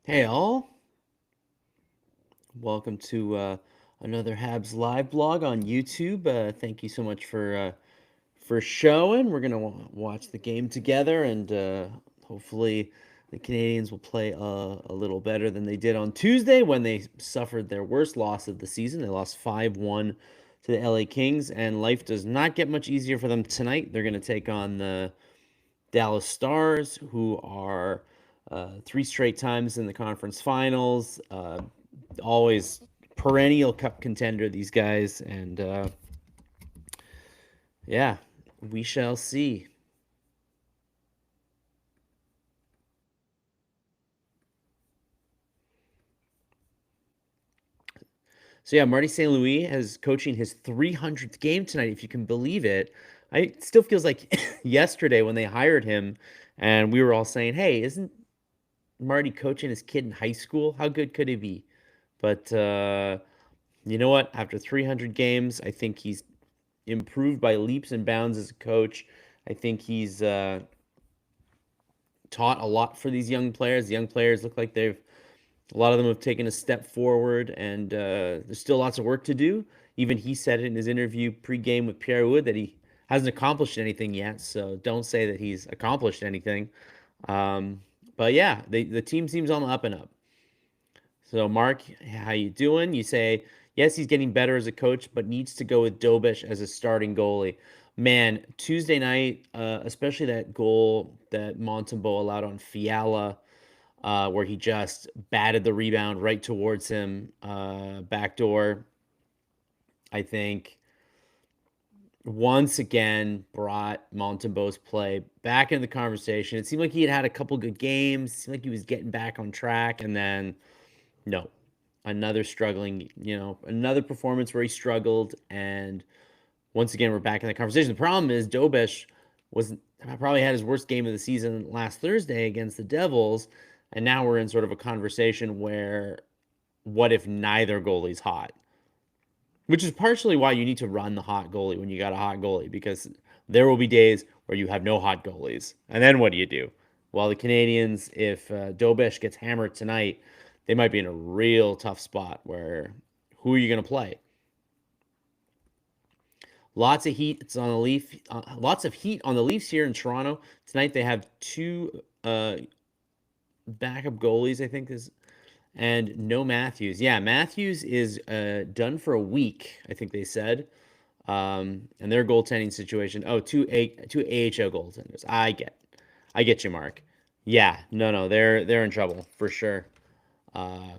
Hey all, welcome to another Habs live blog on YouTube. Thank you so much for showing. We're gonna watch the game together, and hopefully the Canadiens will play a little better than they did on Tuesday when they suffered their worst loss of the season. They lost 5-1 to the LA Kings, and life does not get much easier for them tonight. They're gonna take on the Dallas Stars, who are three straight times in the conference finals. Always perennial cup contender, these guys. And yeah, we shall see. So yeah, Marty St. Louis is coaching his 300th game tonight, if you can believe it. It still feels like yesterday when they hired him, and we were all saying, "Hey, isn't Marty coaching his kid in high school? How good could he be?" But you know what? After 300 games, I think he's improved by leaps and bounds as a coach. I think he's taught a lot for these young players. The young players look like a lot of them have taken a step forward, and there's still lots of work to do. Even he said it in his interview pregame with Pierre Wood that he hasn't accomplished anything yet. So don't say that he's accomplished anything. Um, but yeah, the team seems on the up and up. So Mark, how you doing? You say yes, he's getting better as a coach, but needs to go with Dobes as a starting goalie. Man, Tuesday night, especially that goal that Montembeault allowed on Fiala, where he just batted the rebound right towards him, backdoor. I think once again brought Montembeault's play back into the conversation. It seemed like he had a couple good games. It seemed like he was getting back on track, and then no, another struggling, another performance where he struggled, and once again we're back in the conversation. The problem is Dobes was probably had his worst game of the season last Thursday against the Devils, and now we're in sort of a conversation where what if neither goalie's hot? Which is partially why you need to run the hot goalie when you got a hot goalie, because there will be days where you have no hot goalies. And then what do you do? Well, the Canadiens, if Dobes gets hammered tonight, they might be in a real tough spot where who are you going to play? Lots of heat. It's on the Leaf. Lots of heat on the Leafs here in Toronto tonight. They have two backup goalies, I think, and no Matthews. Yeah, Matthews is done for a week, I think they said. And their goaltending situation. Oh, two AHL goaltenders. I get you, Mark. Yeah, no, they're in trouble for sure. Uh,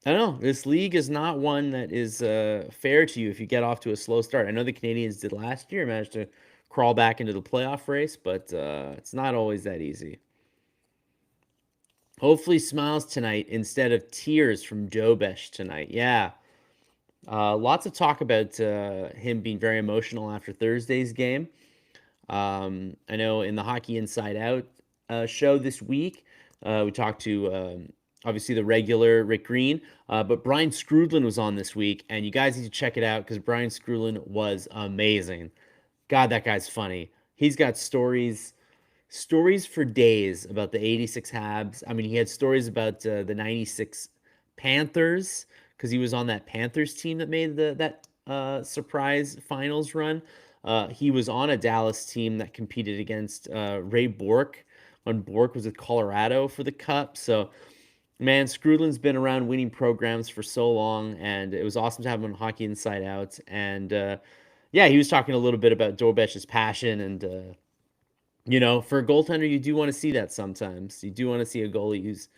I don't know. This league is not one that is fair to you if you get off to a slow start. I know the Canadiens did last year, managed to crawl back into the playoff race, but it's not always that easy. Hopefully, smiles tonight instead of tears from Jobesh tonight. Yeah, lots of talk about him being very emotional after Thursday's game. I know in the Hockey Inside Out show this week, we talked to obviously the regular Rick Green, but Brian Scrudlin was on this week, and you guys need to check it out because Brian Scrudlin was amazing. God, that guy's funny. He's got stories for days about the 86 Habs. I mean, he had stories about the 96 Panthers because he was on that Panthers team that made that surprise finals run. He was on a Dallas team that competed against Ray Bork when Bork was with Colorado for the Cup. So, man, Scrudlin's been around winning programs for so long, and it was awesome to have him on Hockey Inside Out. And yeah, he was talking a little bit about Dorbesh's passion and for a goaltender, you do want to see that sometimes. You do want to see a goalie who's,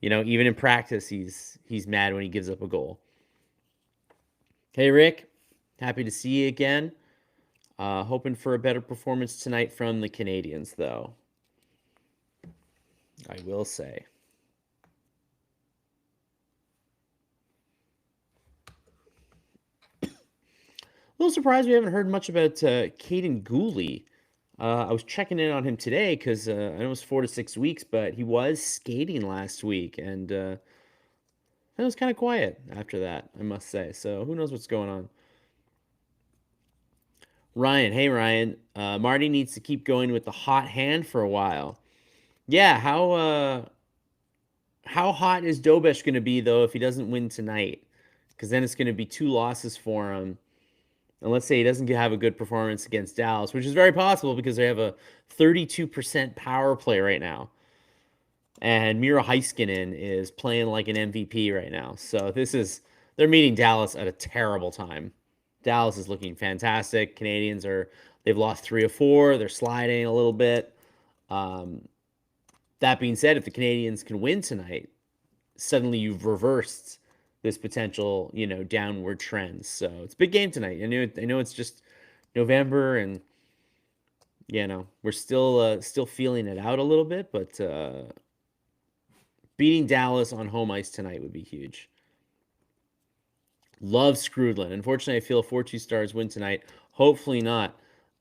even in practice, he's mad when he gives up a goal. Hey, Rick, happy to see you again. Hoping for a better performance tonight from the Canadiens, though. I will say. A little surprised we haven't heard much about Kaiden Guhle. I was checking in on him today because I know it was 4 to 6 weeks, but he was skating last week, and it was kind of quiet after that, I must say. So who knows what's going on? Ryan, hey Ryan, Marty needs to keep going with the hot hand for a while. Yeah, how hot is Dobes going to be though if he doesn't win tonight? Because then it's going to be 2 losses for him. And let's say he doesn't have a good performance against Dallas, which is very possible because they have a 32% power play right now. And Miro Heiskanen is playing like an MVP right now. So they're meeting Dallas at a terrible time. Dallas is looking fantastic. They've lost 3 of 4. They're sliding a little bit. That being said, if the Canadiens can win tonight, suddenly you've reversed this potential, downward trend. So it's a big game tonight. I know it's just November, and we're still feeling it out a little bit, but beating Dallas on home ice tonight would be huge. Love Scrudland. Unfortunately, I feel 4-2 Stars win tonight. Hopefully not.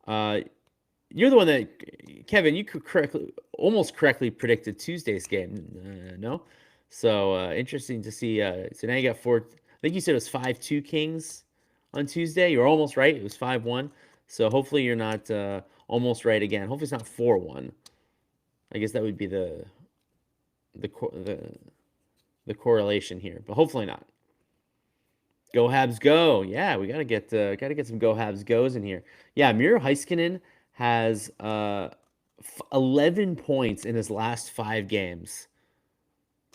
You're the one that, Kevin, you could almost correctly predicted Tuesday's game. No? So interesting to see. So now you got 4. I think you said it was 5-2 Kings on Tuesday. You're almost right. It was 5-1. So hopefully you're not almost right again. Hopefully it's not 4-1. I guess that would be the correlation here, but hopefully not. Go Habs go! Yeah, we gotta get some Go Habs goes in here. Yeah, Miro Heiskanen has 11 points in his last 5 games.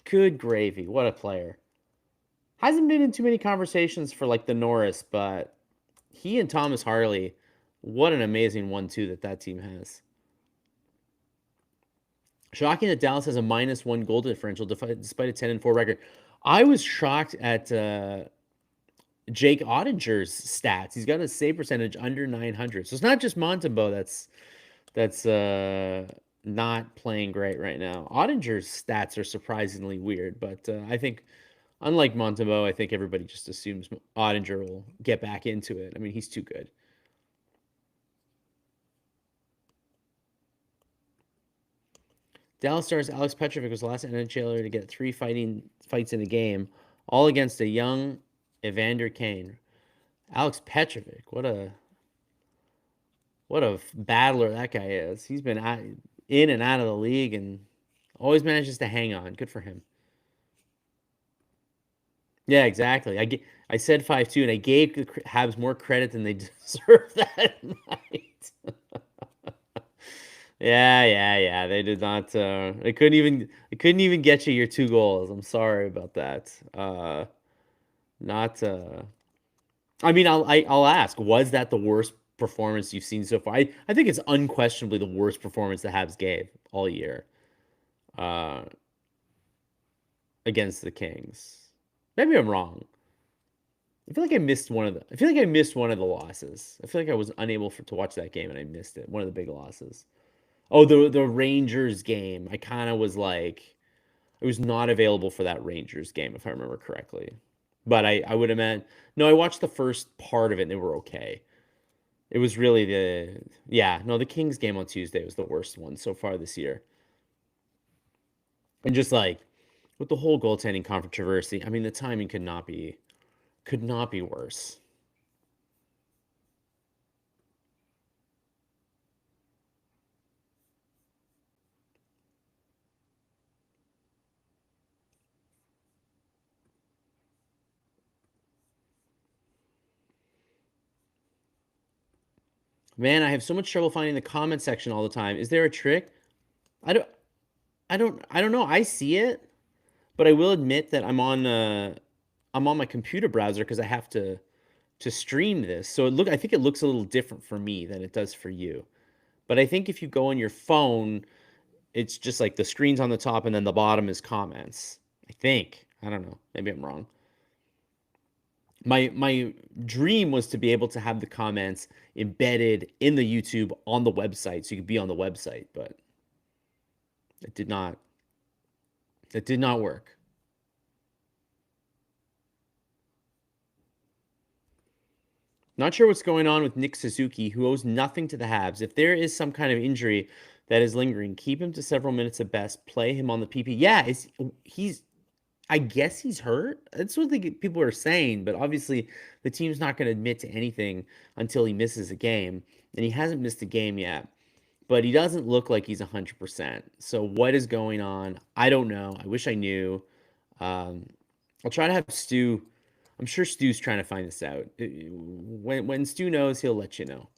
Good gravy! What a player. Hasn't been in too many conversations for like the Norris, but he and Thomas Harley, what an amazing 1-2 that team has. Shocking that Dallas has a -1 goal differential despite a 10-4 record. I was shocked at Jake Ottinger's stats. He's got a save percentage under 900. So it's not just Montembeault that's not playing great right now. Ottinger's stats are surprisingly weird, but I think unlike Montembeault, I think everybody just assumes Ottinger will get back into it. I mean, he's too good. Dallas Stars Alex Petrovic was the last NHLer to get 3 fights in a game, all against a young Evander Kane. Alex Petrovic, what a battler that guy is. He's been in and out of the league and always manages to hang on. Good for him. Yeah, exactly. I said 5-2, and I gave the Habs more credit than they deserve that night. Yeah. They did not. They couldn't even get you your 2 goals. I'm sorry about that. Not. I mean, I'll ask. Was that the worst performance you've seen so far? I think it's unquestionably the worst performance the Habs gave all year. Against the Kings. Maybe I'm wrong. I feel like I missed one of the losses. I feel like I was unable to watch that game and I missed it. One of the big losses. Oh, the Rangers game. I kind of was like, it was not available for that Rangers game if I remember correctly. But I would imagine. No, I watched the first part of it and they were okay. It was really the Kings game on Tuesday was the worst one so far this year. And just like with the whole goaltending controversy, I mean the timing could not be worse. Man, I have so much trouble finding the comment section all the time. Is there a trick? I don't I don't know. I see it, but I will admit that I'm on my computer browser because I have to stream this. So I think it looks a little different for me than it does for you. But I think if you go on your phone, it's just like the screen's on the top and then the bottom is comments. I think. I don't know. Maybe I'm wrong. My dream was to be able to have the comments embedded in the YouTube on the website so you could be on the website, but it did not work. Not sure what's going on with Nick Suzuki, who owes nothing to the Habs. If there is some kind of injury that is lingering, keep him to several minutes at best. Play him on the PP. Yeah, I guess he's hurt. That's what people are saying, but obviously the team's not going to admit to anything until he misses a game, and he hasn't missed a game yet. but he doesn't look like he's 100%. So what is going on? I don't know. I wish I knew. Um, I'll try to have Stu. I'm sure Stu's trying to find this out. When Stu knows, he'll let you know.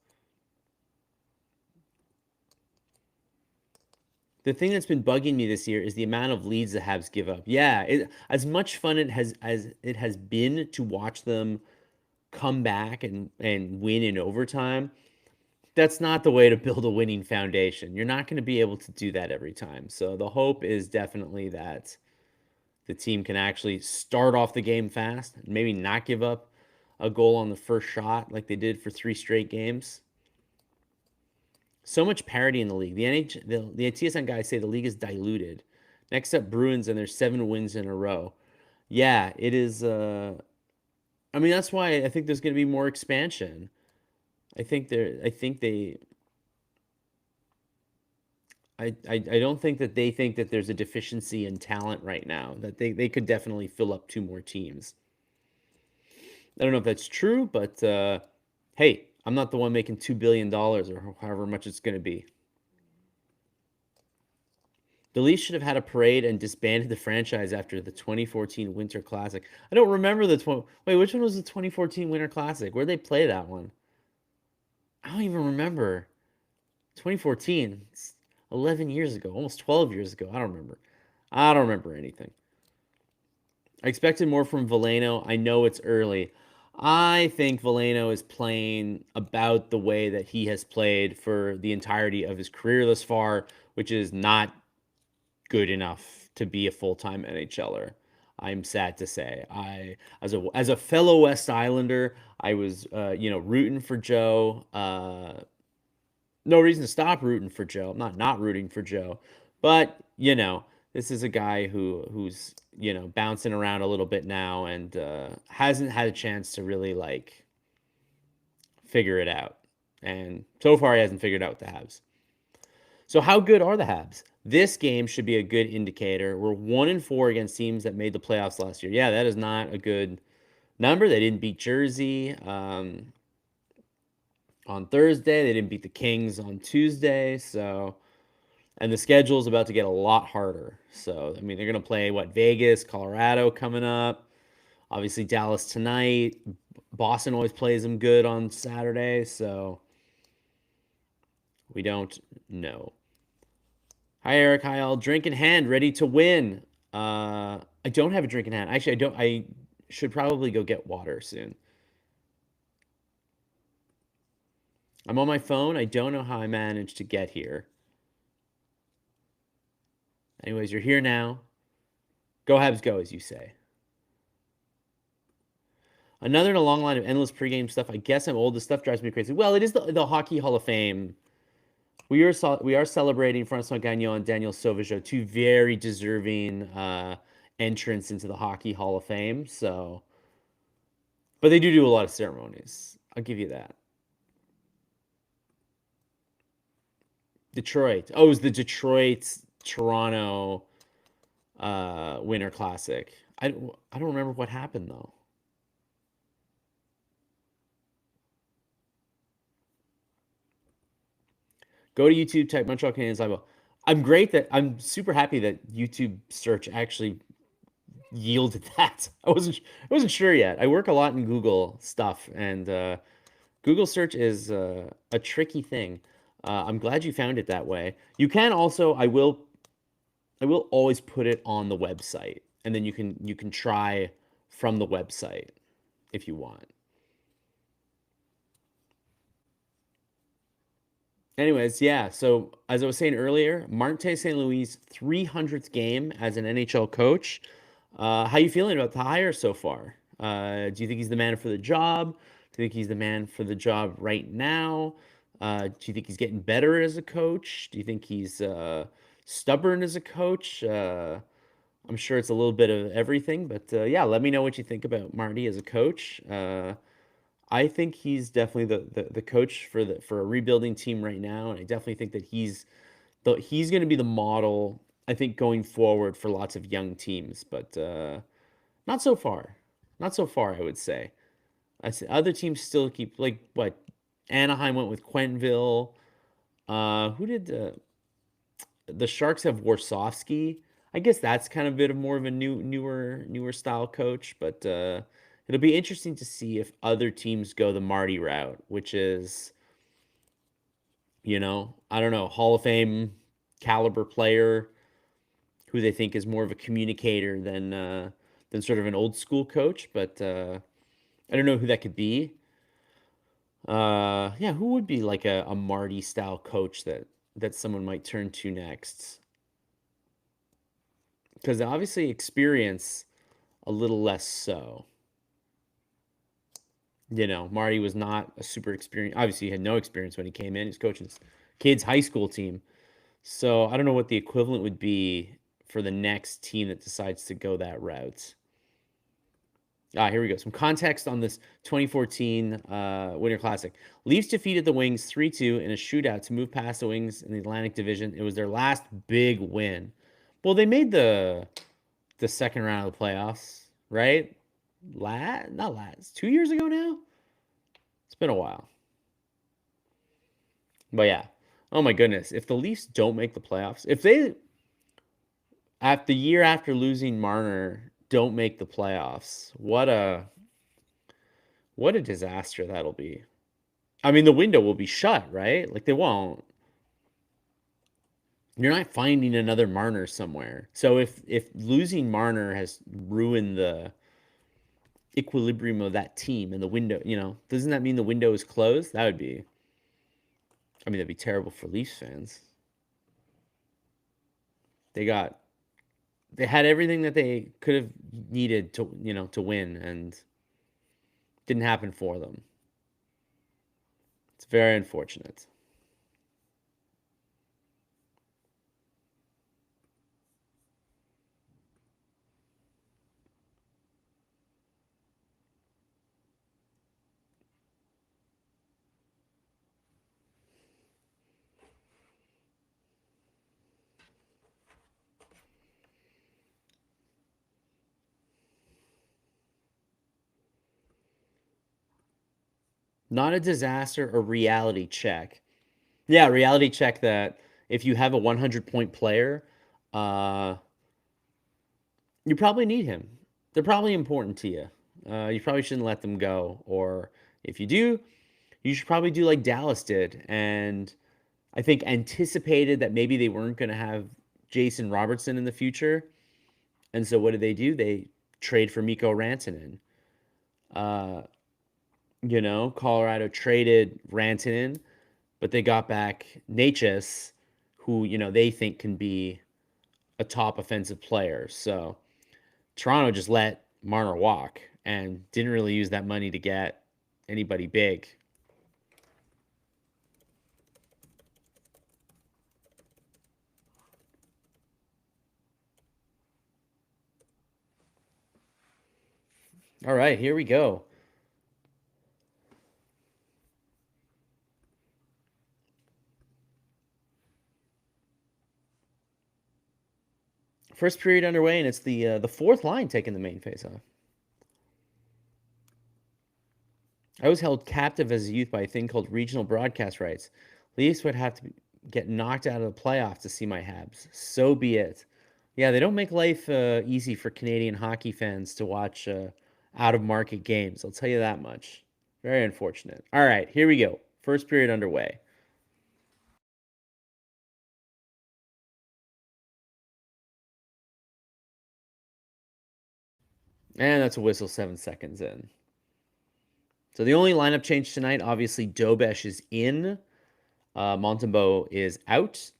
The thing that's been bugging me this year is the amount of leads the Habs give up. Yeah, as much fun as it has been to watch them come back and win in overtime, that's not the way to build a winning foundation. You're not going to be able to do that every time. So the hope is definitely that the team can actually start off the game fast and maybe not give up a goal on the first shot like they did for 3 straight games. So much parity in the league. The TSN guys say the league is diluted. Next up, Bruins, and there's 7 wins in a row. Yeah, it is. I mean, that's why I think there's going to be more expansion. I think there. I don't think that they think that there's a deficiency in talent right now. That they could definitely fill up 2 more teams. I don't know if that's true, but hey, I'm not the one making $2 billion or however much it's going to be. The Leafs should have had a parade and disbanded the franchise after the 2014 Winter Classic. I don't remember Wait, which one was the 2014 Winter Classic? Where'd they play that one? I don't even remember. 2014. It's 11 years ago, almost 12 years ago. I don't remember. I don't remember anything. I expected more from Veleno. I know it's early. I think Veleno is playing about the way that he has played for the entirety of his career thus far, which is not good enough to be a full-time NHLer. I'm sad to say. As a fellow West Islander, I was rooting for Joe. No reason to stop rooting for Joe. I'm not rooting for Joe, but this is a guy who's bouncing around a little bit now and hasn't had a chance to really figure it out. And so far, he hasn't figured out the Habs. So how good are the Habs? This game should be a good indicator. We're 1-4 against teams that made the playoffs last year. Yeah, that is not a good number. They didn't beat Jersey on Thursday. They didn't beat the Kings on Tuesday. And the schedule is about to get a lot harder. So, I mean, they're going to play, Vegas, Colorado coming up. Obviously, Dallas tonight. Boston always plays them good on Saturday. So, we don't know. Hi, Eric. Hi, all. Drink in hand, ready to win. I don't have a drink in hand. Actually, I don't. I should probably go get water soon. I'm on my phone. I don't know how I managed to get here. Anyways, you're here now. Go Habs, go, as you say. Another in a long line of endless pregame stuff. I guess I'm old. This stuff drives me crazy. Well, it is the Hockey Hall of Fame. We are celebrating François Gagnon and Danièle Sauvageau, 2 very deserving entrants into the Hockey Hall of Fame. So, but they do a lot of ceremonies. I'll give you that. Detroit. Oh, it was the Detroit-Toronto Winter Classic. I don't remember what happened, though. Go to YouTube, type Montreal Canadiens Live. I'm super happy that YouTube search actually yielded that. I wasn't sure yet. I work a lot in Google stuff, and Google search is a tricky thing. I'm glad you found it that way. You can also, I will always put it on the website, and then you can try from the website if you want. Anyways, yeah. So as I was saying earlier, Martin St. Louis' 300th game as an NHL coach. How you feeling about the hire so far? Do you think he's the man for the job? Do you think he's the man for the job right now? Do you think he's getting better as a coach? Do you think he's stubborn as a coach? I'm sure it's a little bit of everything, but yeah, let me know what you think about Marty as a coach. I think he's definitely the coach for a rebuilding team right now, and I definitely think that he's going to be the model, I think, going forward for lots of young teams, but not so far. Not so far, I would say. Other teams still keep, Anaheim went with Quentville. Who did the Sharks have Warsofsky? I guess that's kind of a bit of more of a newer style coach, but it'll be interesting to see if other teams go the Marty route, which is, I don't know, Hall of Fame caliber player who they think is more of a communicator than sort of an old school coach. But I don't know who that could be. Yeah, who would be like a Marty style coach that someone might turn to next? Because obviously experience a little less so. Marty was not a super experienced. Obviously, he had no experience when he came in. He's coaching his kids' high school team. So I don't know what the equivalent would be for the next team that decides to go that route. Here we go. Some context on this 2014 Winter Classic. Leafs defeated the Wings 3-2 in a shootout to move past the Wings in the Atlantic Division. It was their last big win. Well, they made the second round of the playoffs, right? Not last. 2 years ago now? It's been a while. But yeah. Oh my goodness. If the Leafs don't make the playoffs, if they, at the year after losing Marner, don't make the playoffs, what a disaster that'll be. I mean, the window will be shut, right? Like they won't. You're not finding another Marner somewhere. So if losing Marner has ruined the equilibrium of that team and the window, doesn't that mean the window is closed? That'd be terrible for Leafs fans. They had everything that they could have needed to win, and didn't happen for them. It's very unfortunate. Not a disaster, a reality check. Yeah, reality check that if you have a 100-point player, uh, you probably need him. They're probably important to you. You probably shouldn't let them go. Or if you do, you should probably do like Dallas did. And I think anticipated that maybe they weren't going to have Jason Robertson in the future. And so what did they do? They trade for Mikko Rantanen. Uh, Colorado traded Rantanen, but they got back Natchez, who, they think can be a top offensive player. So Toronto just let Marner walk and didn't really use that money to get anybody big. All right, here we go. First period underway, and it's the fourth line taking the main faceoff. I was held captive as a youth by a thing called regional broadcast rights. Leafs would have to get knocked out of the playoffs to see my Habs. So be it. Yeah, they don't make life easy for Canadian hockey fans to watch out of market games. I'll tell you that much. Very unfortunate. All right, here we go. First period underway. And that's a whistle 7 seconds in. So the only lineup change tonight, obviously, Dobes is in. Montembeault is out.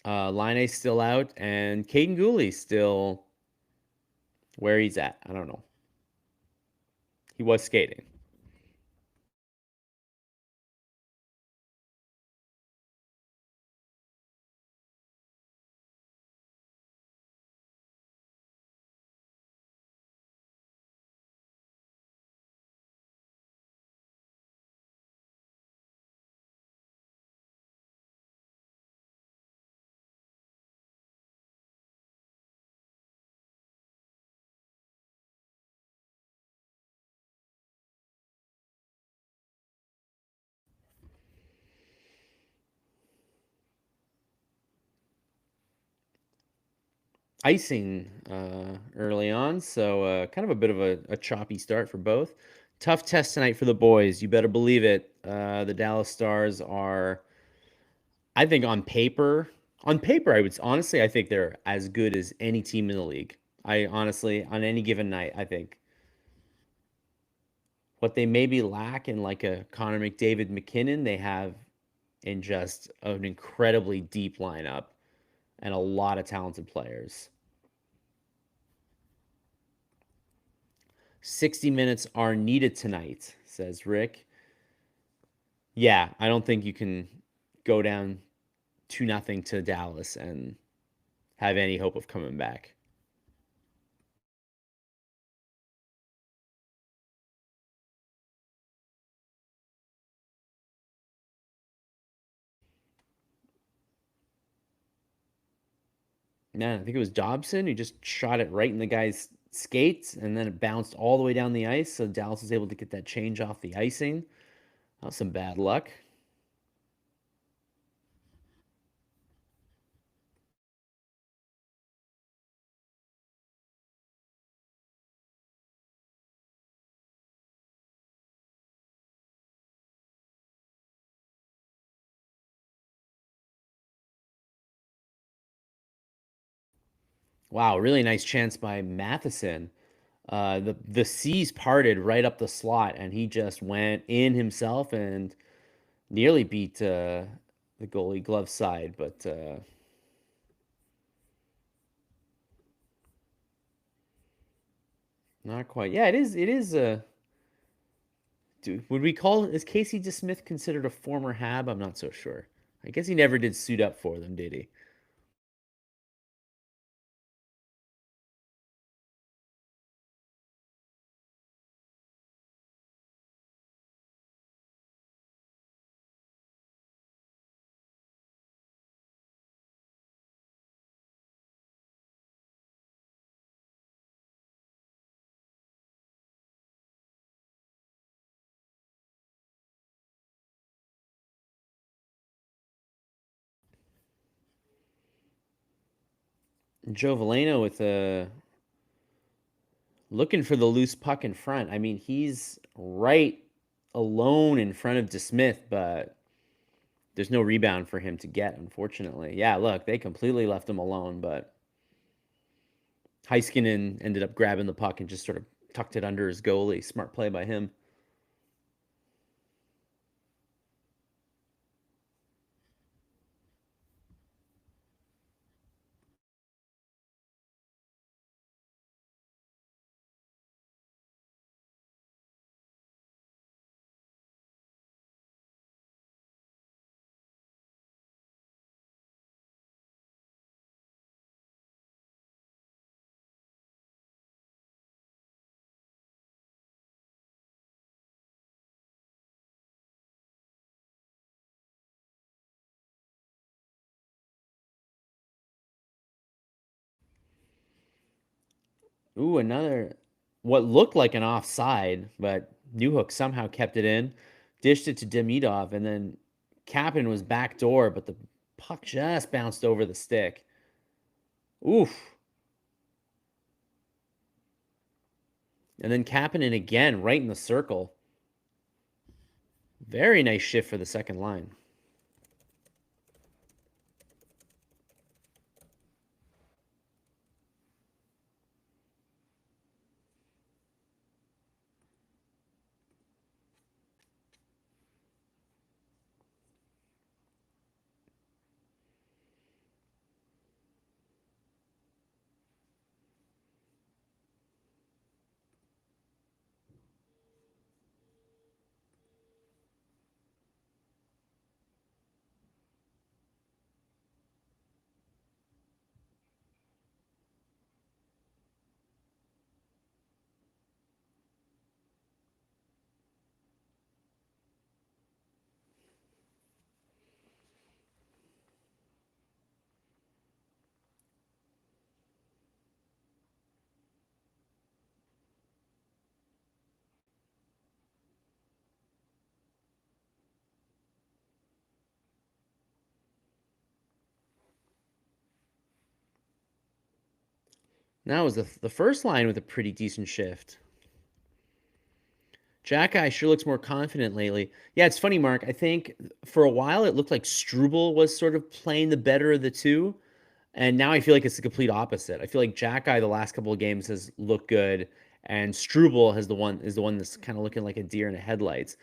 Laine's still out. And Kaiden Guhle still where he's at. I don't know. He was skating. icing early on, so kind of a bit of a choppy start for both. Tough test tonight for the boys. You better believe it. The Dallas Stars are, I think, on paper, I would honestly, I think they're as good as any team in the league. I honestly, on any given night, I think what they maybe lack in like a Connor McDavid McKinnon, they have in just an incredibly deep lineup and a lot of talented players. 60 minutes are needed tonight, says Rick. Yeah, I don't think you can go down 2-0 to Dallas and have any hope of coming back. Man, I think it was Dobson who just shot it right in the guy's skates and then it bounced all the way down the ice. So Dallas was able to get that change off the icing. That was some bad luck. Wow, really nice chance by Matheson. The seas parted right up the slot, and he just went in himself and nearly beat the goalie glove side, but not quite. Yeah, it is. It is. Would we call is Casey DeSmith considered a former Hab? I'm not so sure. I guess he never did suit up for them, did he? Joe Valeno with looking for the loose puck in front. I mean, he's right alone in front of DeSmith, but there's no rebound for him to get, unfortunately. Yeah, look, they completely left him alone, but Heiskanen ended up grabbing the puck and just sort of tucked it under his goalie. Smart play by him. Ooh, another what looked like an offside, but Newhook somehow kept it in, dished it to Demidov, and then Kappen was backdoor, but the puck just bounced over the stick. Oof. And then Kapanen again, right in the circle. Very nice shift for the second line. That was the first line with a pretty decent shift. Jack sure looks more confident lately. Yeah, it's funny, Mark. I think for a while it looked like Struble was sort of playing the better of the two, and now I feel like it's the complete opposite. I feel like Jack the last couple of games has looked good, and Struble is the one that's kind of looking like a deer in the headlights.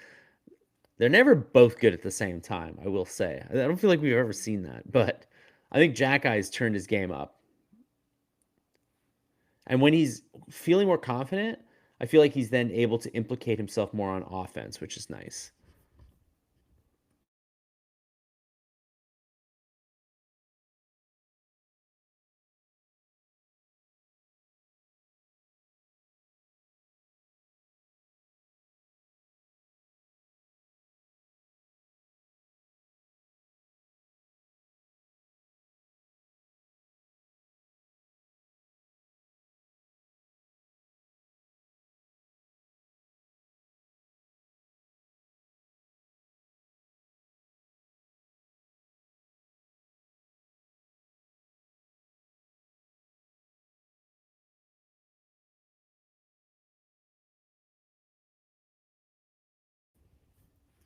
They're never both good at the same time, I will say. I don't feel like we've ever seen that, but I think Jack has turned his game up. And when he's feeling more confident, I feel like he's then able to implicate himself more on offense, which is nice.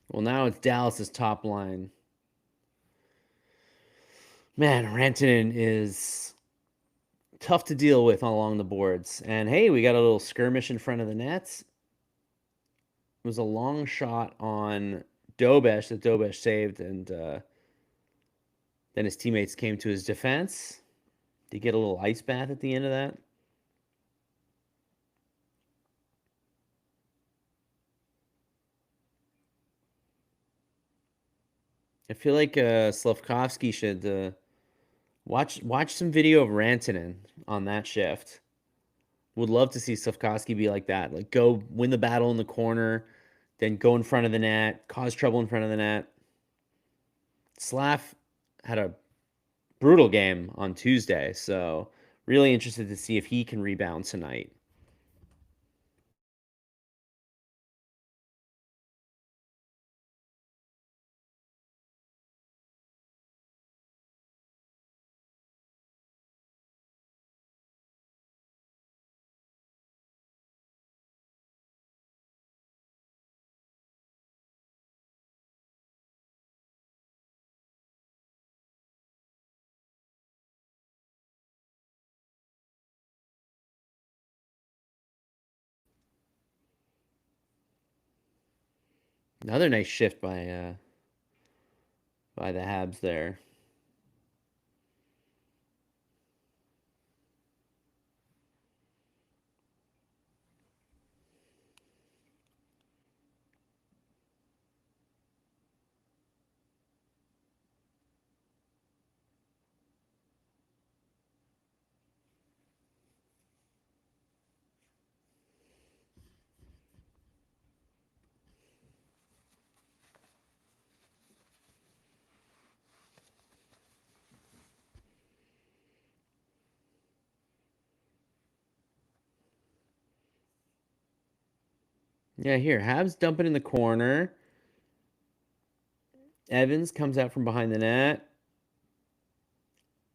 Well, now it's Dallas's top line. Man, Rantanen is tough to deal with along the boards. And hey, we got a little skirmish in front of the nets. It was a long shot on Dobes that Dobes saved, and then his teammates came to his defense. Did he get a little ice bath at the end of that? I feel like Slavkovsky should watch some video of Rantanen on that shift. Would love to see Slavkovsky be like that. Like go win the battle in the corner, then go in front of the net, cause trouble in front of the net. Slav had a brutal game on Tuesday, so really interested to see if he can rebound tonight. Another nice shift by the Habs there. Yeah, here, Habs dumping in the corner. Evans comes out from behind the net.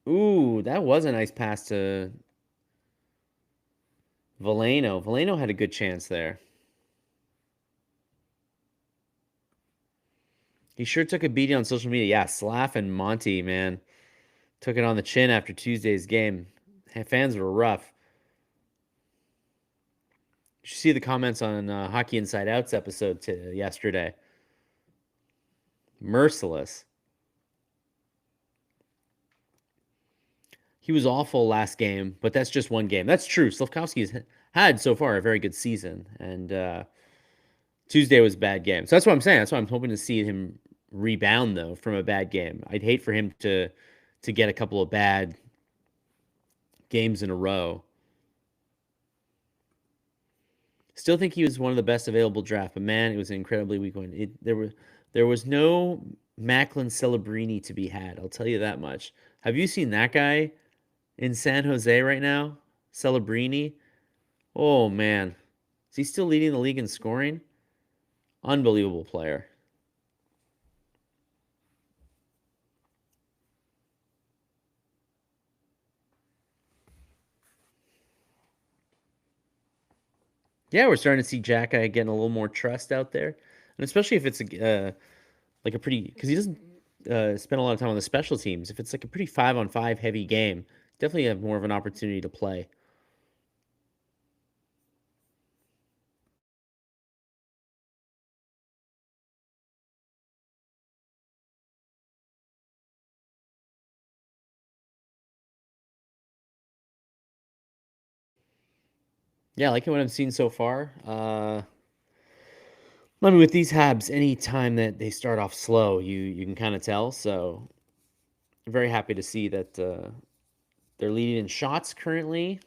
Ooh, that was a nice pass to Veleno. Veleno had a good chance there. He sure took a beating on social media. Yeah, Slav and Monty, man, took it on the chin after Tuesday's game. Fans were rough. You should see the comments on Hockey Inside Out's episode yesterday. Merciless. He was awful last game, but that's just one game. That's true. Slavkovsky has had so far a very good season, and Tuesday was a bad game. So that's what I'm saying. That's why I'm hoping to see him rebound though from a bad game. I'd hate for him to get a couple of bad games in a row. Still think he was one of the best available draft, but man, it was an incredibly weak one. There was no Macklin Celebrini to be had. I'll tell you that much. Have you seen that guy in San Jose right now? Celebrini. Oh man, is he still leading the league in scoring? Unbelievable player. Yeah, we're starting to see Jacky getting a little more trust out there, and especially if it's like a pretty because he doesn't spend a lot of time on the special teams. If it's like a pretty 5-on-5 heavy game, definitely have more of an opportunity to play. Yeah, I like what I've seen so far. I mean, with these Habs, any time that they start off slow, you can kind of tell. So very happy to see that they're leading in shots currently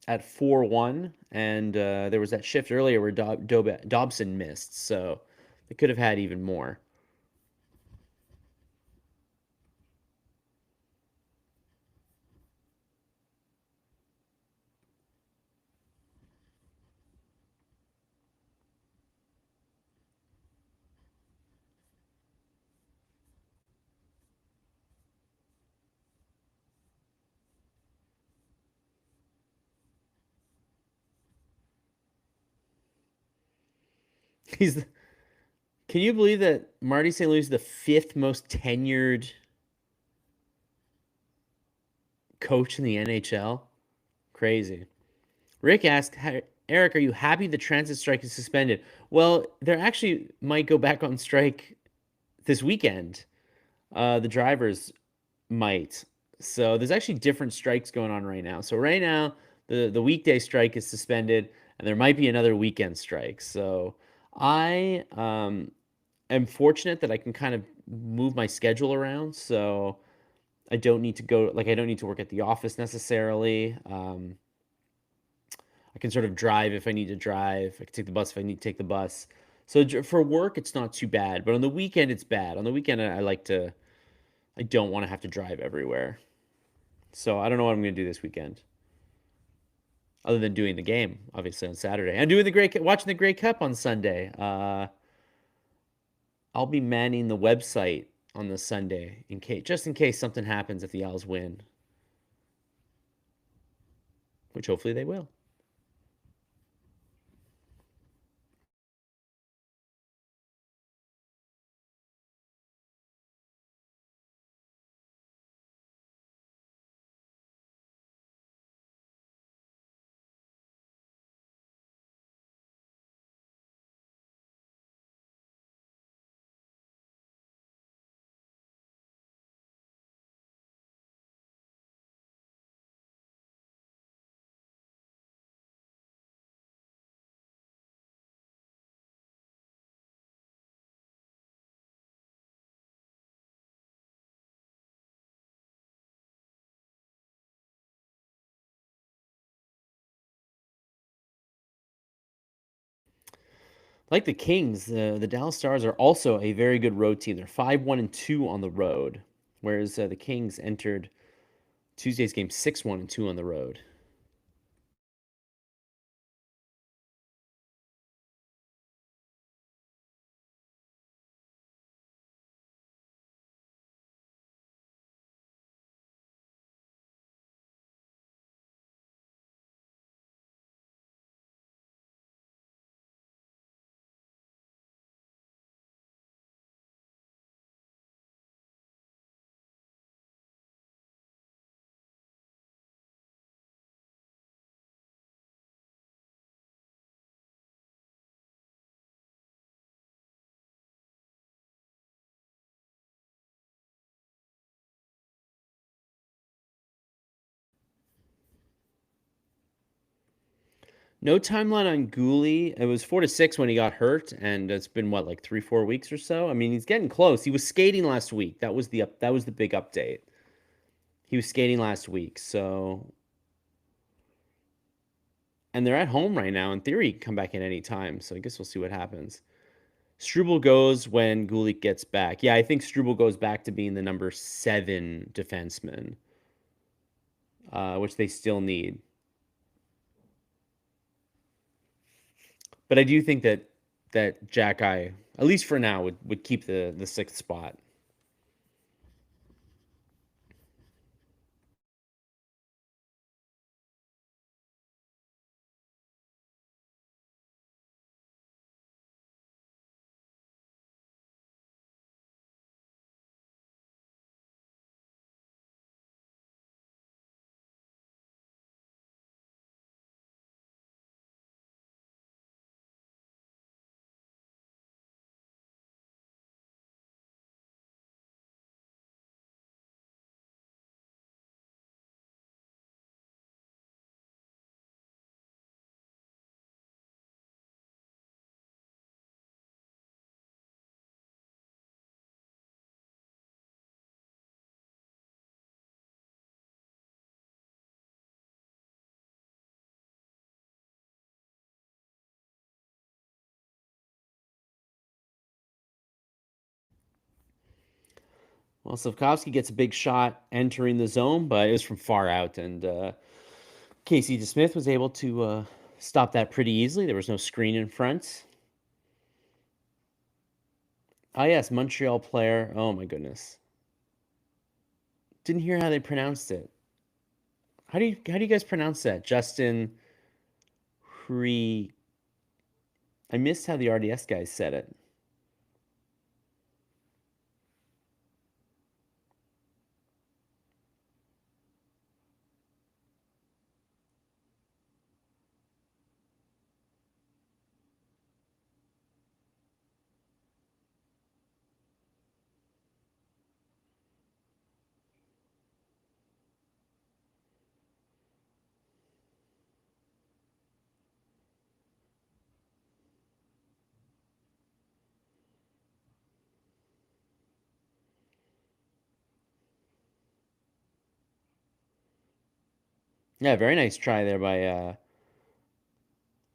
at 4-1, and there was that shift earlier where Dobson missed, so they could have had even more. He's Can you believe that Marty St. Louis is the fifth most tenured coach in the NHL? Crazy. Rick asked, Eric, are you happy the transit strike is suspended? Well, they actually might go back on strike this weekend. The drivers might. So there's actually different strikes going on right now. So right now, the weekday strike is suspended, and there might be another weekend strike. So I am fortunate that I can kind of move my schedule around. So I don't need to go like I don't need to work at the office necessarily. I can sort of drive if I need to drive. I can take the bus if I need to take the bus. So for work, it's not too bad, but on the weekend, it's bad. On the weekend, I like to. I don't want to have to drive everywhere. So I don't know what I'm going to do this weekend, other than doing the game, obviously on Saturday, and doing watching the Grey Cup on Sunday. I'll be manning the website on the Sunday just in case something happens if the Owls win, which hopefully they will. Like the Kings, the Dallas Stars are also a very good road team. They're 5-1-2 on the road, whereas the Kings entered Tuesday's game 6-1-2 on the road. No timeline on Guhle. It was 4-6 when he got hurt, and it's been what, like 3-4 weeks or so. I mean, he's getting close. He was skating last week. That was the big update. He was skating last week, so and they're at home right now. In theory, he can come back at any time. So I guess we'll see what happens. Struble goes when Gulick gets back. Yeah, I think Struble goes back to being the number 7 defenseman, which they still need. But I do think that Jack Eye, at least for now, would keep the sixth spot. Well, Slafkovsky gets a big shot entering the zone, but it was from far out, and Casey DeSmith was able to stop that pretty easily. There was no screen in front. Oh, yes, Montreal player. Oh, my goodness. Didn't hear how they pronounced it. How do you guys pronounce that? Justin Hree. I missed how the RDS guys said it. Yeah, very nice try there by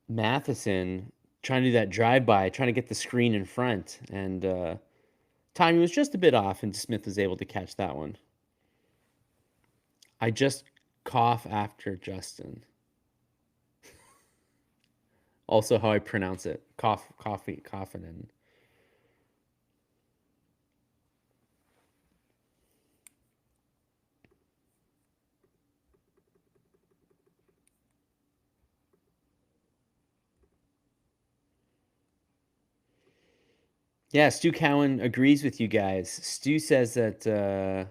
Matheson, trying to do that drive-by, trying to get the screen in front, and timing was just a bit off, and Smith was able to catch that one. I just cough after Justin. Also, how I pronounce it: coffee, coughing, and yeah. Stu Cowan agrees with you guys. Stu says that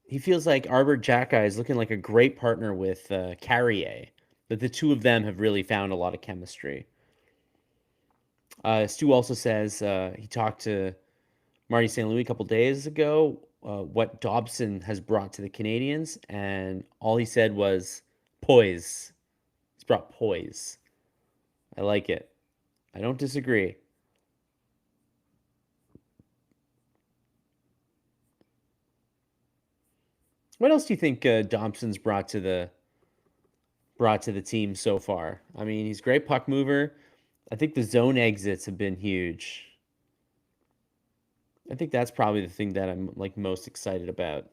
he feels like Arbor Jacka is looking like a great partner with Carrier. That the two of them have really found a lot of chemistry. Stu also says he talked to Marty St. Louis a couple days ago what Dobson has brought to the Canadiens, and all he said was poise. He's brought poise. I like it. I don't disagree. What else do you think Dobson's brought to the team so far? I mean, he's a great puck mover. I think the zone exits have been huge. I think that's probably the thing that I'm like most excited about.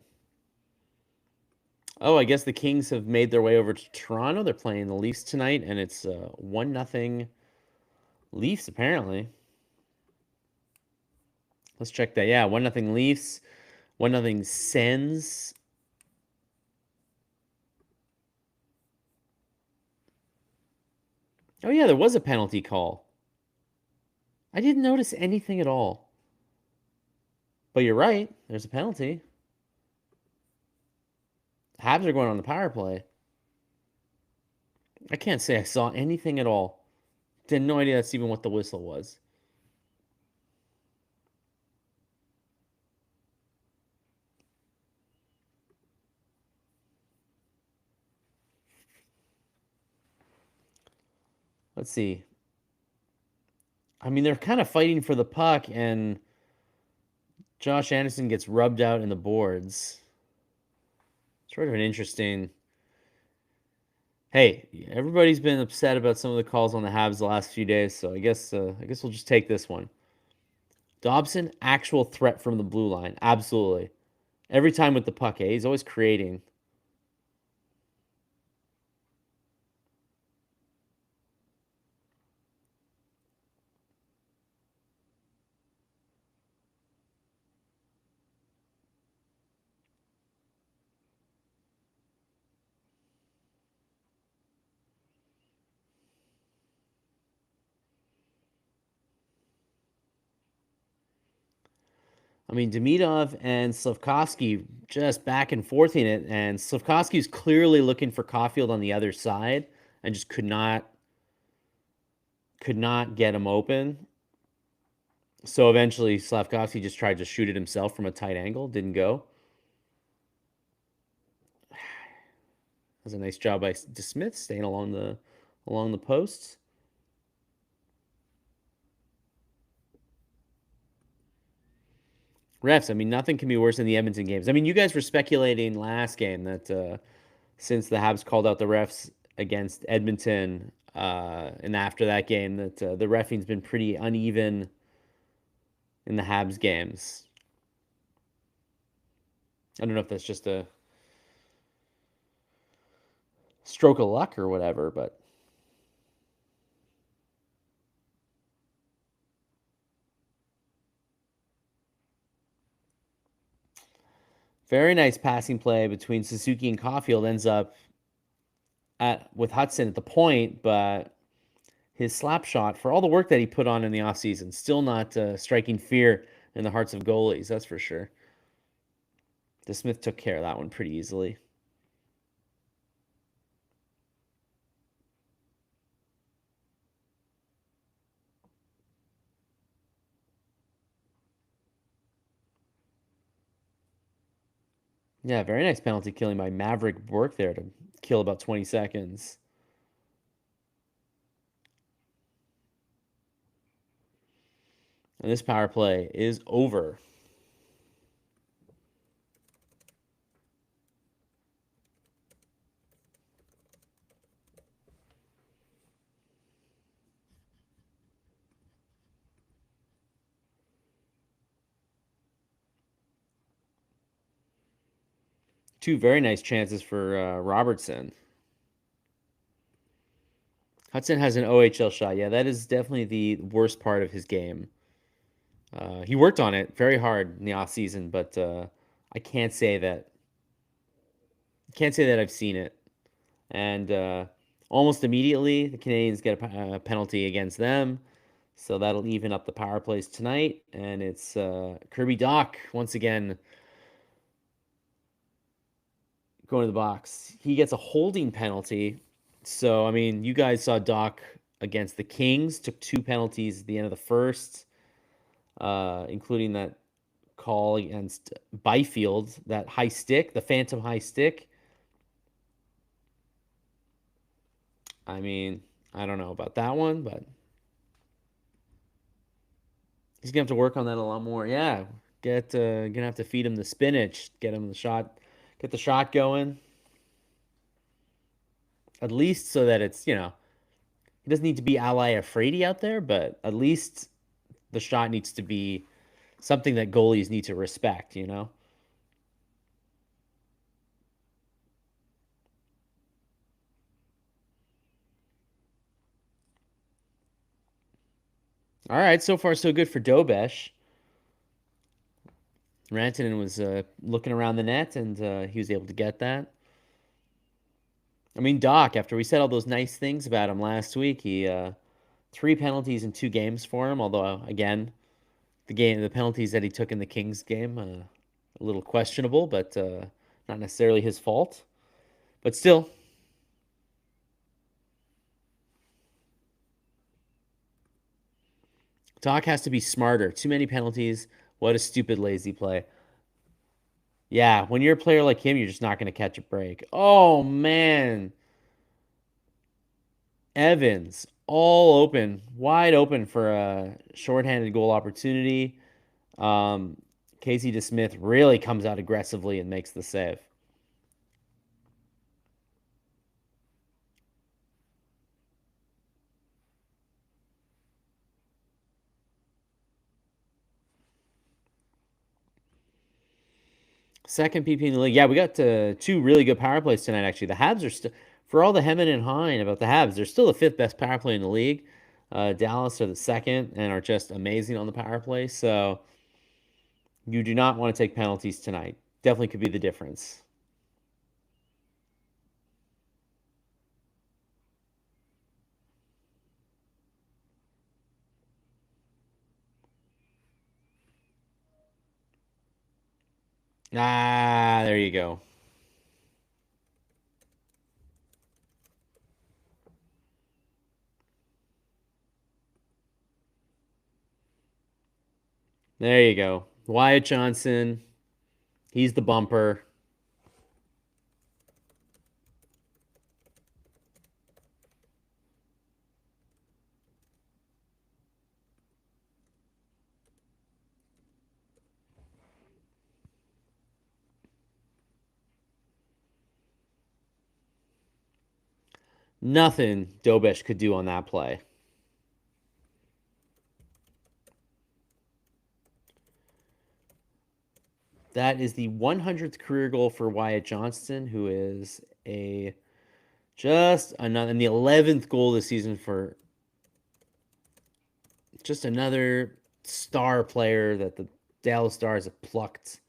Oh, I guess the Kings have made their way over to Toronto. They're playing the Leafs tonight, and it's 1-0 Leafs apparently. Let's check that. Yeah, 1-0 Leafs, 1-0 Sens. Oh yeah, there was a penalty call. I didn't notice anything at all. But you're right. There's a penalty. Habs are going on the power play. I can't say I saw anything at all. Did no idea that's even what the whistle was. Let's see. I mean, they're kind of fighting for the puck, and Josh Anderson gets rubbed out in the boards. Sort of an interesting. Hey, everybody's been upset about some of the calls on the Habs the last few days, so I guess we'll just take this one. Dobson, actual threat from the blue line, absolutely. Every time with the puck, he's always creating. I mean, Demidov and Slavkovsky just back and forth in it, and Slavkovsky's clearly looking for Caulfield on the other side and just could not get him open. So eventually, Slavkovsky just tried to shoot it himself from a tight angle, didn't go. That was a nice job by DeSmith staying along the posts. Refs, I mean, nothing can be worse than the Edmonton games. I mean, you guys were speculating last game that since the Habs called out the refs against Edmonton, and after that game, that the reffing's been pretty uneven in the Habs games. I don't know if that's just a stroke of luck or whatever, but very nice passing play between Suzuki and Caulfield ends up with Hudson at the point, but his slap shot, for all the work that he put on in the offseason, still not striking fear in the hearts of goalies, that's for sure. DeSmith took care of that one pretty easily. Yeah, very nice penalty killing by Maverick Bork there to kill about 20 seconds. And this power play is over. Two very nice chances for Robertson. Hudson has an OHL shot. Yeah, that is definitely the worst part of his game. He worked on it very hard in the off season, but I can't say that I've seen it. And almost immediately, the Canadiens get a penalty against them, so that'll even up the power plays tonight. And it's Kirby Dach once again going to the box. He gets a holding penalty. So I mean, you guys saw Dach against the Kings, took two penalties at the end of the first, including that call against Byfield, that high stick, the phantom high stick. I mean, I don't know about that one, but he's gonna have to work on that a lot more. Yeah, gonna have to feed him the spinach, get him the shot, get the shot going. At least so that it's he doesn't need to be Ally Afraidy out there, but at least the shot needs to be something that goalies need to respect. All right, so far so good for Dobes. Rantanen was looking around the net, and he was able to get that. I mean, Doc, after we said all those nice things about him last week, he three penalties in 2 games for him. Although, again, the penalties that he took in the Kings game, a little questionable, but not necessarily his fault. But still, Doc has to be smarter. Too many penalties. What a stupid, lazy play. Yeah, when you're a player like him, you're just not going to catch a break. Oh, man. Evans, all open, wide open for a shorthanded goal opportunity. Um, Casey DeSmith really comes out aggressively and makes the save. Second PP in the league. Yeah, we got two really good power plays tonight, actually. The Habs are still, for all the hemming and hawing about the Habs, they're still the fifth best power play in the league. Dallas are the second and are just amazing on the power play. So you do not want to take penalties tonight. Definitely could be the difference. Ah, there you go. There you go. Wyatt Johnson, he's the bumper. Nothing Dobes could do on that play. That is the 100th career goal for Wyatt Johnston, who is a just another, and the 11th goal this season for just another star player that the Dallas Stars have plucked.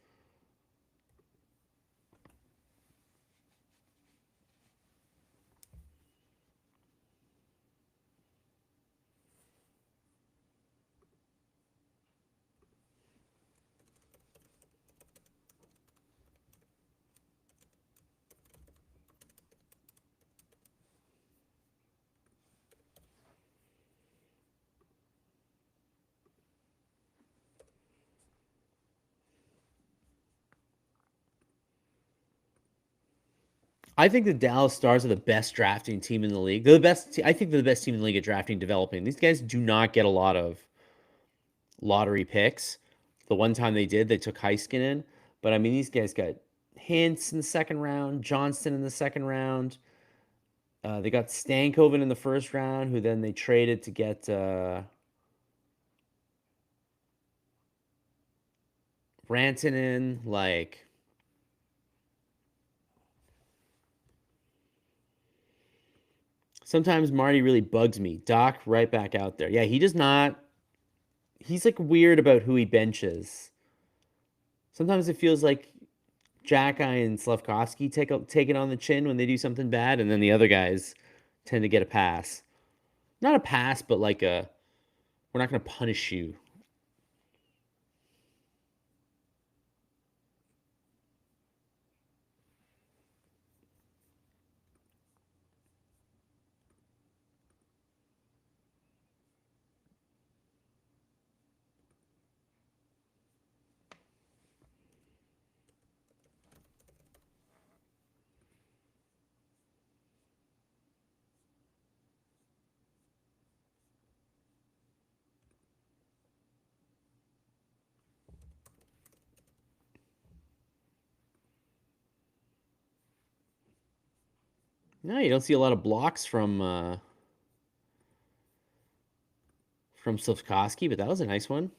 I think the Dallas Stars are the best drafting team in the league. They're the best. I think they're the best team in the league at drafting, developing. These guys do not get a lot of lottery picks. The one time they did, they took Heiskanen. But I mean, these guys got Hintz in the second round, Johnston in the second round. They got Stankoven in the first round, who then they traded to get Rantanen. Like, sometimes Marty really bugs me. Doc right back out there. Yeah, he does not. He's like weird about who he benches. Sometimes it feels like Jacky and Slavkovsky take it on the chin when they do something bad, and then the other guys tend to get a pass. Not a pass, but like a we're not going to punish you. No, you don't see a lot of blocks from Slavkovsky, but that was a nice one.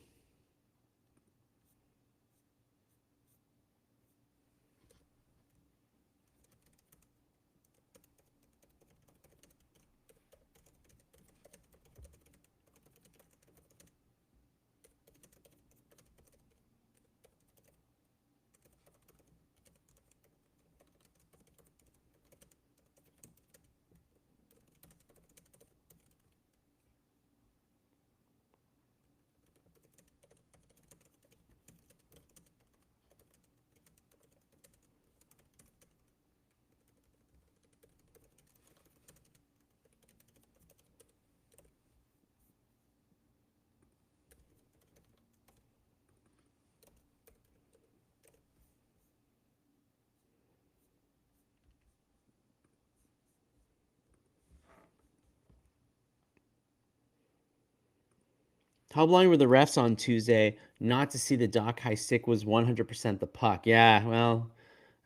How blind were the refs on Tuesday not to see that Doc High Stick was 100% the puck? Yeah, well,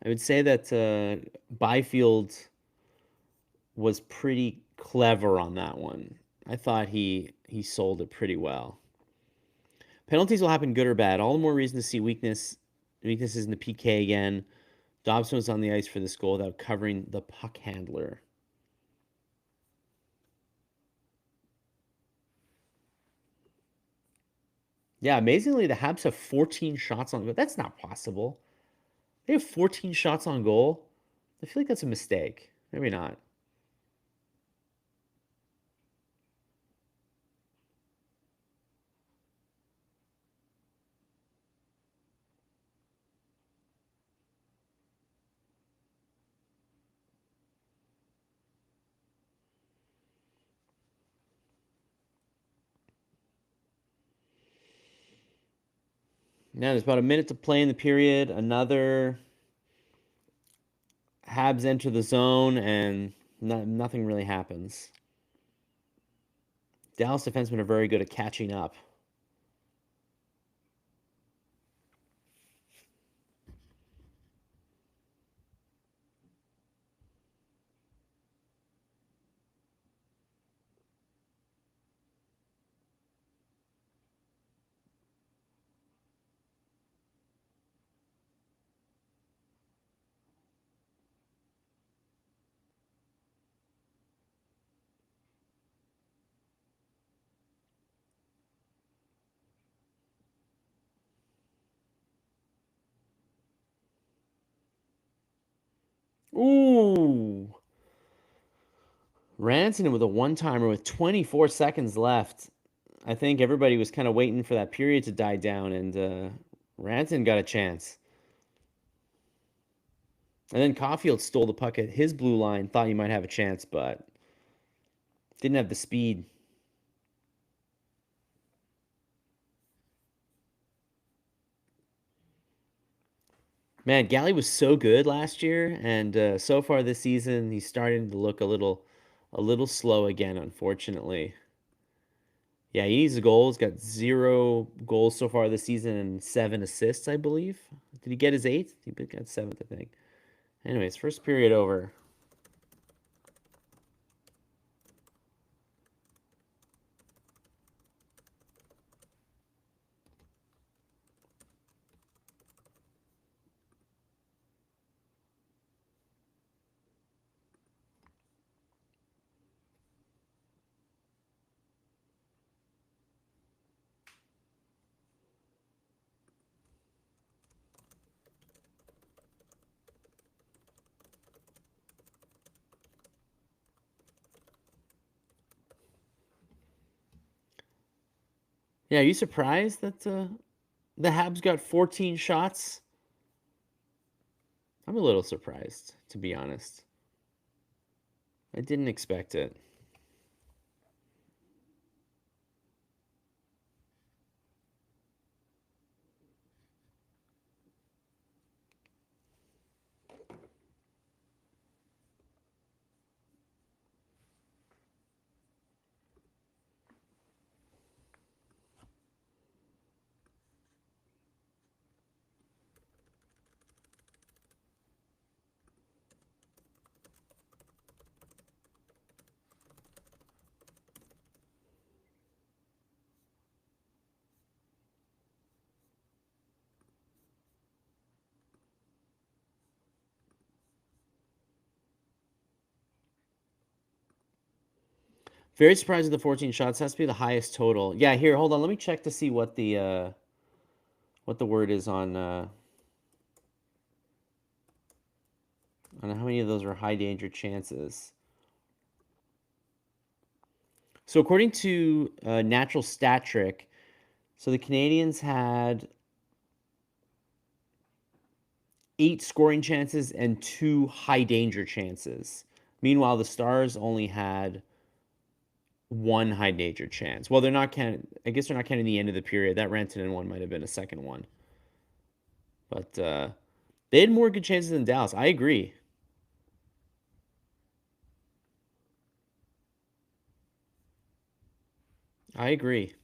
I would say that Byfield was pretty clever on that one. I thought he sold it pretty well. Penalties will happen good or bad. All the more reason to see weaknesses in the PK again. Dobson was on the ice for this goal without covering the puck handler. Yeah, amazingly, the Habs have 14 shots on goal. That's not possible. They have 14 shots on goal. I feel like that's a mistake. Maybe not. Now there's about a minute to play in the period. Another Habs enter the zone, and nothing really happens. Dallas defensemen are very good at catching up. Ooh. Rantanen with a one-timer with 24 seconds left. I think everybody was kind of waiting for that period to die down, and Rantanen got a chance. And then Caulfield stole the puck at his blue line, thought he might have a chance, but didn't have the speed. Man, Galley was so good last year, and so far this season, he's starting to look a little slow again, unfortunately. Yeah, he needs a goal. He's got 0 goals so far this season and 7 assists, I believe. Did he get his 8th? He got 7th, I think. Anyways, first period over. Yeah, are you surprised that the Habs got 14 shots? I'm a little surprised, to be honest. I didn't expect it. Very surprised with the 14 shots. Has to be the highest total. Yeah, here, hold on. Let me check to see what the word is on how many of those are high danger chances. So according to Natural Stat Trick, so the Canadiens had 8 scoring chances and 2 high danger chances. Meanwhile, the Stars only had 1 high danger chance. Well, they're not counting. I guess they're not counting the end of the period. That Rantanen one might have been a second one, but they had more good chances than Dallas. I agree. I agree.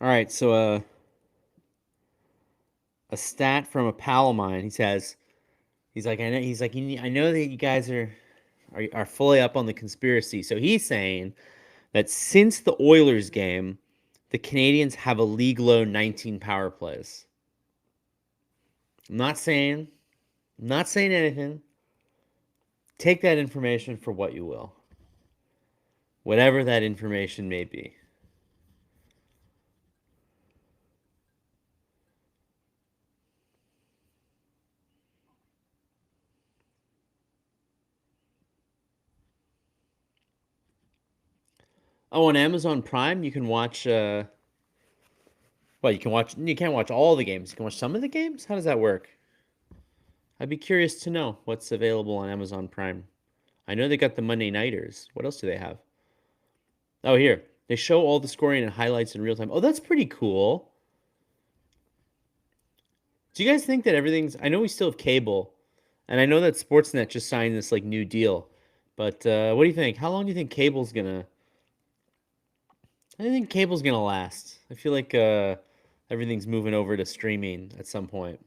All right, so a stat from a pal of mine. He says he's like I know he's like I know that you guys are fully up on the conspiracy. So he's saying that since the Oilers game, the Canadiens have a league low 19 power plays. I'm not saying anything. Take that information for what you will. Whatever that information may be. Oh, on Amazon Prime, you can watch. Well, you can watch. You can't watch all the games. You can watch some of the games. How does that work? I'd be curious to know what's available on Amazon Prime. I know they got the Monday Nighters. What else do they have? Oh, here they show all the scoring and highlights in real time. Oh, that's pretty cool. Do you guys think that everything's? I know we still have cable, and I know that Sportsnet just signed this like new deal. But what do you think? How long do you think cable's gonna? I think cable's gonna last. I feel like everything's moving over to streaming at some point.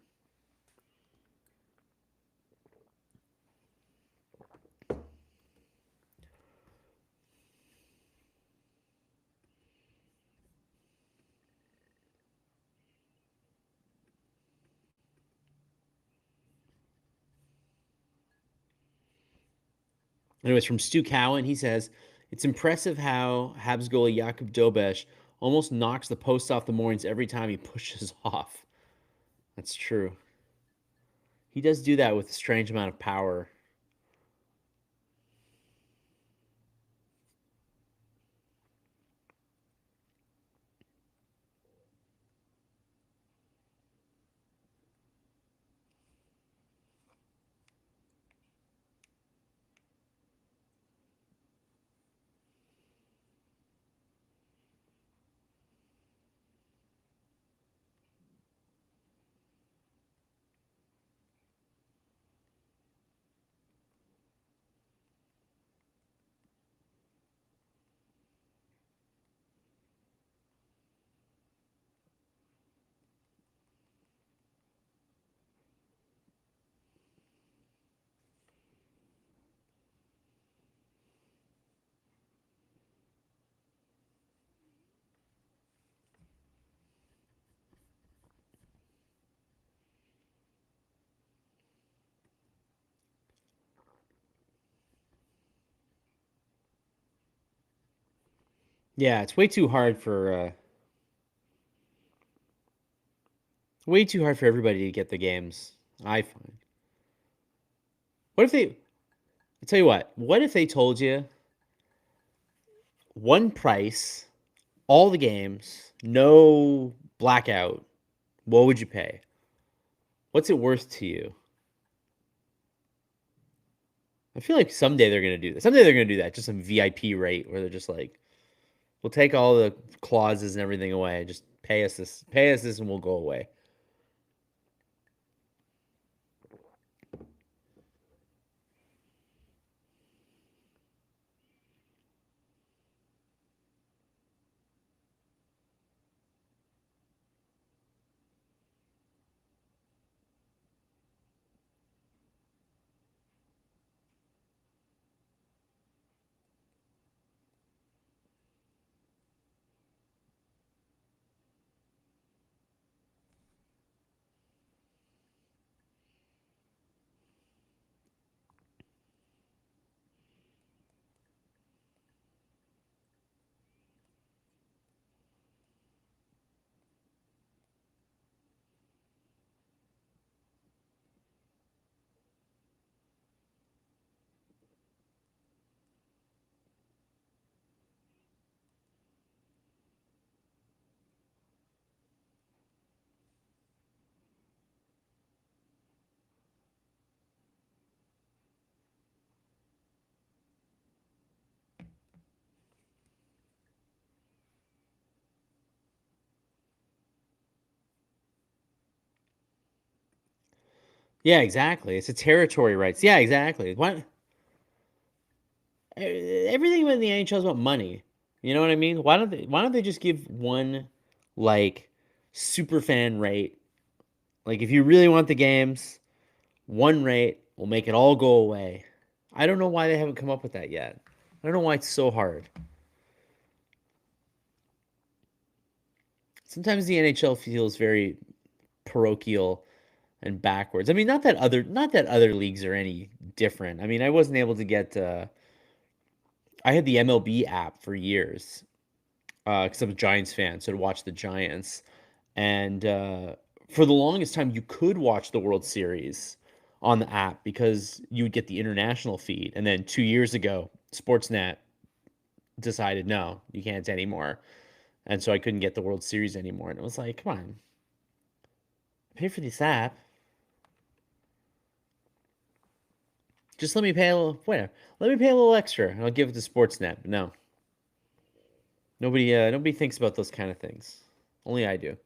Anyways, from Stu Cowan, he says it's impressive how Habs goalie Jakub Dobes almost knocks the post off the moorings every time he pushes off. That's true. He does do that with a strange amount of power. Yeah, it's way too hard for everybody to get the games. I find. What if they? I tell you what. What if they told you one price, all the games, no blackout? What would you pay? What's it worth to you? I feel like someday they're gonna do that. Someday they're gonna do that. Just some VIP rate where they're just like, we'll take all the clauses and everything away. Just pay us this, and we'll go away. Yeah, exactly. It's a territory rights. Yeah, exactly. What everything in the NHL is about money. You know what I mean? Why don't they just give one like super fan rate. Like if you really want the games, one rate will make it all go away. I don't know why they haven't come up with that yet. I don't know why it's so hard. Sometimes the NHL feels very parochial and backwards. I mean, not that other leagues are any different. I mean, I wasn't able to get. I had the MLB app for years because I'm a Giants fan, so to watch the Giants, and for the longest time, you could watch the World Series on the app because you would get the international feed. And then 2 years ago, Sportsnet decided no, you can't anymore, and so I couldn't get the World Series anymore. And it was like, come on, pay for this app. Just let me pay a little. Wait, let me pay a little extra, and I'll give it to Sportsnet. But no, nobody thinks about those kind of things. Only I do.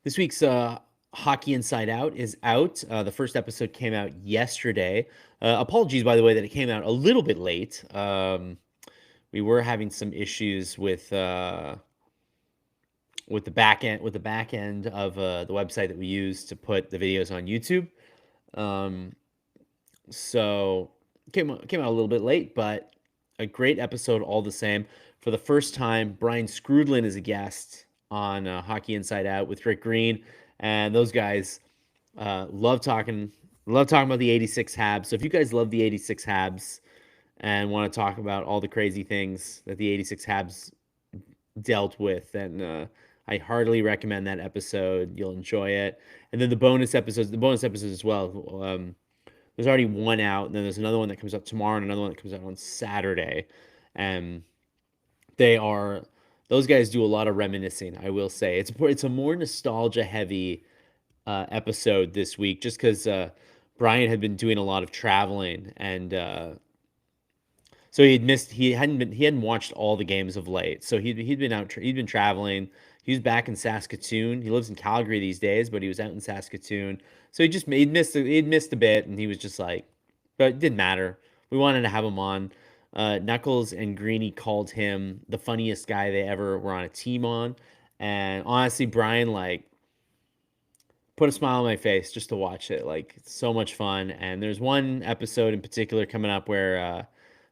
This week's Hockey Inside Out is out. The first episode came out yesterday. Apologies, by the way, that it came out a little bit late. We were having some issues with the back end of the website that we use to put the videos on YouTube. Um, so came out a little bit late, but a great episode all the same. For the first time, Brian Scrudlin is a guest on Hockey Inside Out with Rick Green, and those guys love talking about the '86 Habs. So if you guys love the '86 Habs and want to talk about all the crazy things that the '86 Habs dealt with, then I heartily recommend that episode. You'll enjoy it. And then the bonus episodes as well. There's already one out, and then there's another one that comes out tomorrow, and another one that comes out on Saturday. And they are those guys do a lot of reminiscing. I will say it's a more nostalgia heavy episode this week, just because Brian had been doing a lot of traveling, and so he hadn't watched all the games of late. So he'd been traveling. He was back in Saskatoon. He lives in Calgary these days, but he was out in Saskatoon. So he'd missed a bit, and he was just like, but it didn't matter. We wanted to have him on. Knuckles and Greeny called him the funniest guy they ever were on a team on, and honestly, Brian like put a smile on my face just to watch it. Like it's so much fun. And there's one episode in particular coming up where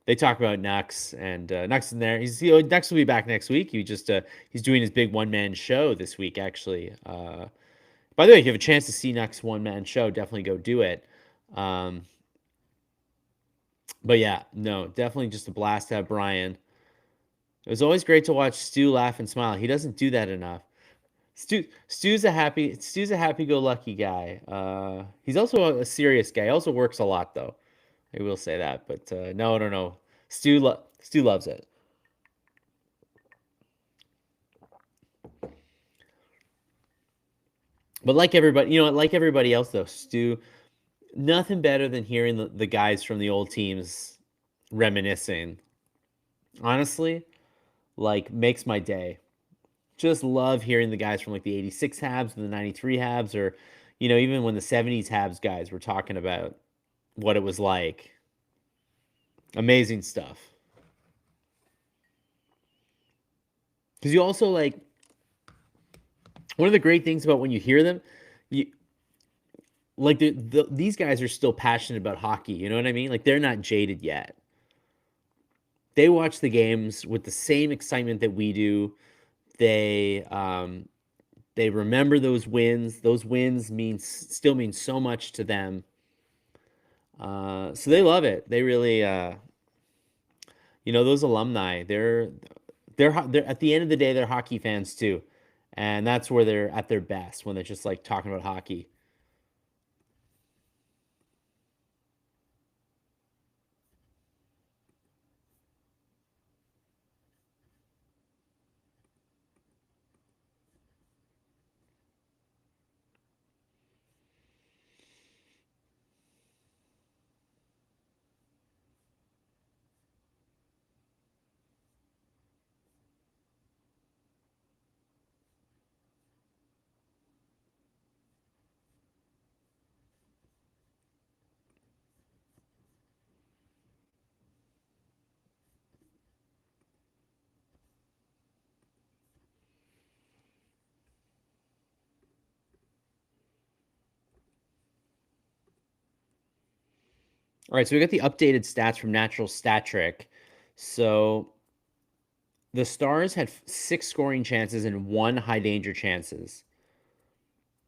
they talk about Nux, and Nux in there. Nux will be back next week. He's doing his big one man show this week actually. By the way, if you have a chance to see Nux one man show, definitely go do it. Um, but yeah, no, definitely just a blast to have Brian. It was always great to watch Stu laugh and smile. He doesn't do that enough. Stu's a happy-go-lucky guy. He's also a serious guy. He also works a lot, though. I will say that. But no, no, no. Stu loves it. But like everybody else, though, Stu, nothing better than hearing the guys from the old teams reminiscing. Honestly, like makes my day. Just love hearing the guys from like the '86 Habs and the '93 Habs, or even when the '70s Habs guys were talking about what it was like. Amazing stuff. Because you also like one of the great things about when you hear them, you like these guys are still passionate about hockey. You know what I mean? Like they're not jaded yet. They watch the games with the same excitement that we do. They remember those wins. Those wins still mean so much to them. So they love it. They really, those alumni. They're at the end of the day, they're hockey fans too, and that's where they're at their best when they're just like talking about hockey. All right, so we got the updated stats from Natural Stat Trick. So the Stars had 6 scoring chances and 1 high danger chance.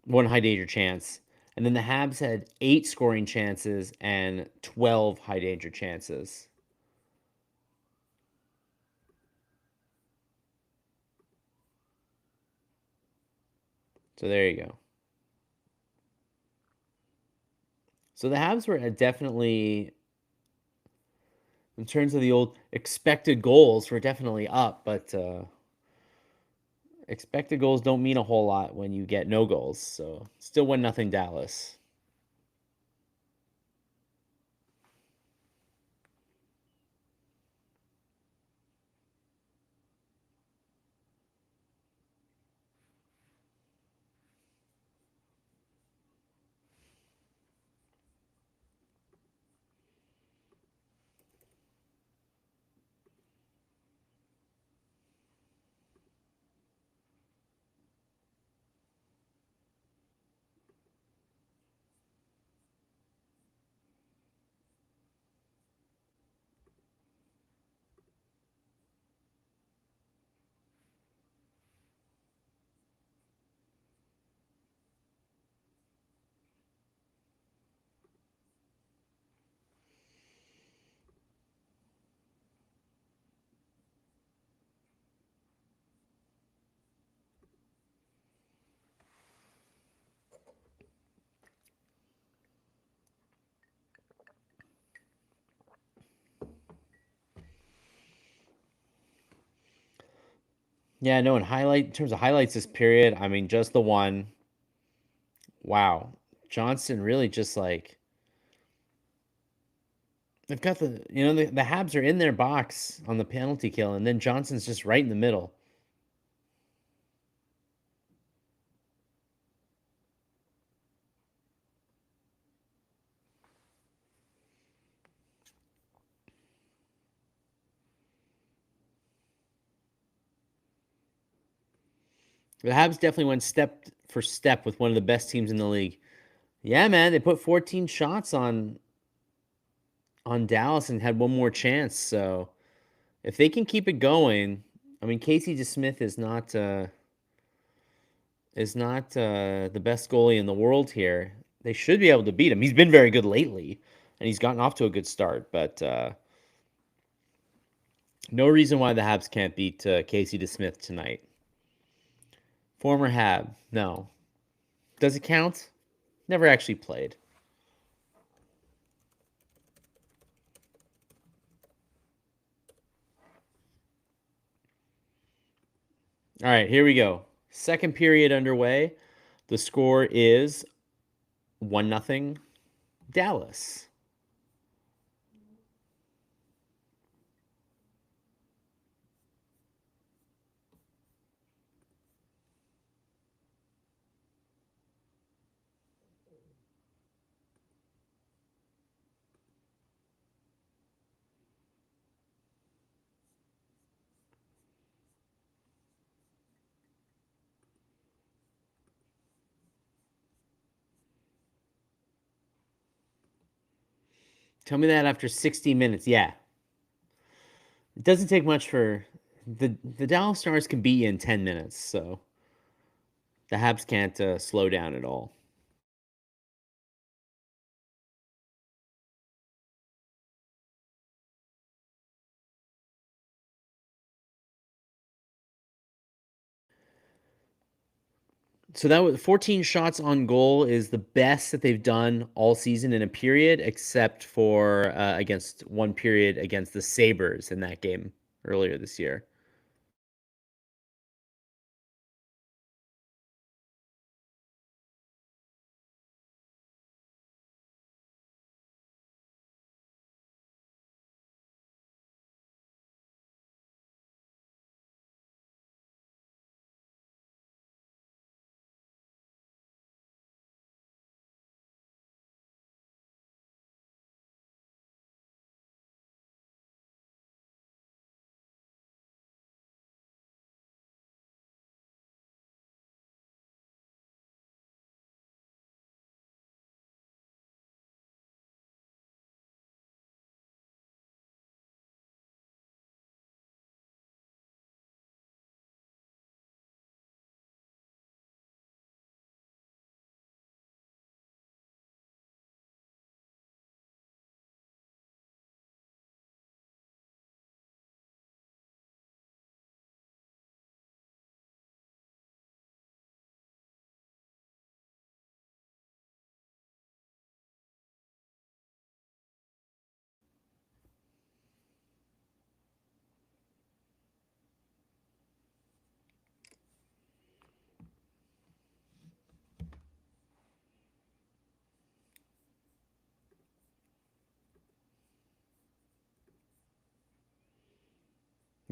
And then the Habs had 8 scoring chances and 12 high danger chances. So there you go. So the Habs were definitely, in terms of the old expected goals, were definitely up, but expected goals don't mean a whole lot when you get no goals. So still 1-0 Dallas. Yeah, no, in terms of highlights this period, I mean, just the one. Wow. Johnson really just like, they've got the Habs are in their box on the penalty kill, and then Johnson's just right in the middle. The Habs definitely went step for step with one of the best teams in the league. Yeah, man, they put 14 shots on Dallas and had one more chance. So if they can keep it going, I mean, Casey DeSmith is not the best goalie in the world here. They should be able to beat him. He's been very good lately, and he's gotten off to a good start. But no reason why the Habs can't beat Casey DeSmith tonight. Former Hab, no. Does it count? Never actually played. All right, here we go. Second period underway. The score is 1-0 Dallas. Tell me that after 60 minutes. Yeah. It doesn't take much for the Dallas Stars can beat you in 10 minutes, so the Habs can't slow down at all. So that was 14 shots on goal is the best that they've done all season in a period, except for against one period against the Sabres in that game earlier this year.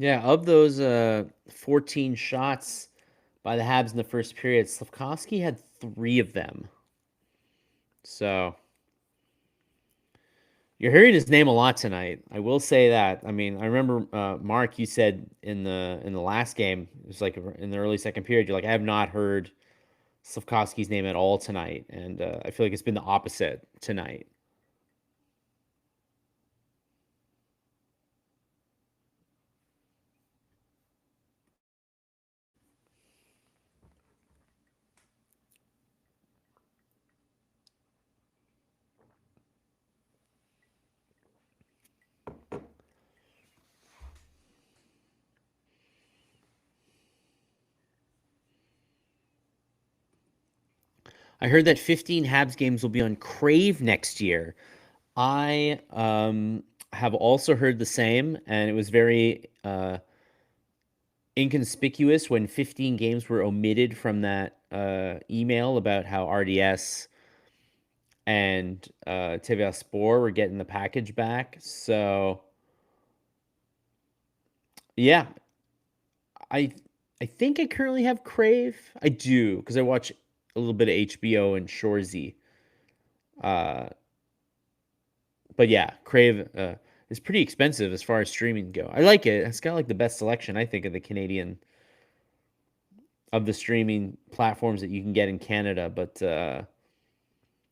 Yeah, of those 14 shots by the Habs in the first period, Slafkovsky had 3 of them. So you're hearing his name a lot tonight. I will say that. I mean, I remember Mark, you said in the last game, it was like in the early second period, you're like, I have not heard Slafkovsky's name at all tonight, and I feel like it's been the opposite tonight. I heard that 15 Habs games will be on Crave next year. I have also heard the same, and it was very inconspicuous when 15 games were omitted from that email about how RDS and TVA Sport were getting the package back. So, yeah, I I think I currently have Crave. I do because I watch a little bit of HBO and Shorzy. Uh, but yeah, Crave is pretty expensive as far as streaming go. I like it. It's got like the best selection I think of the Canadian of the streaming platforms that you can get in Canada. But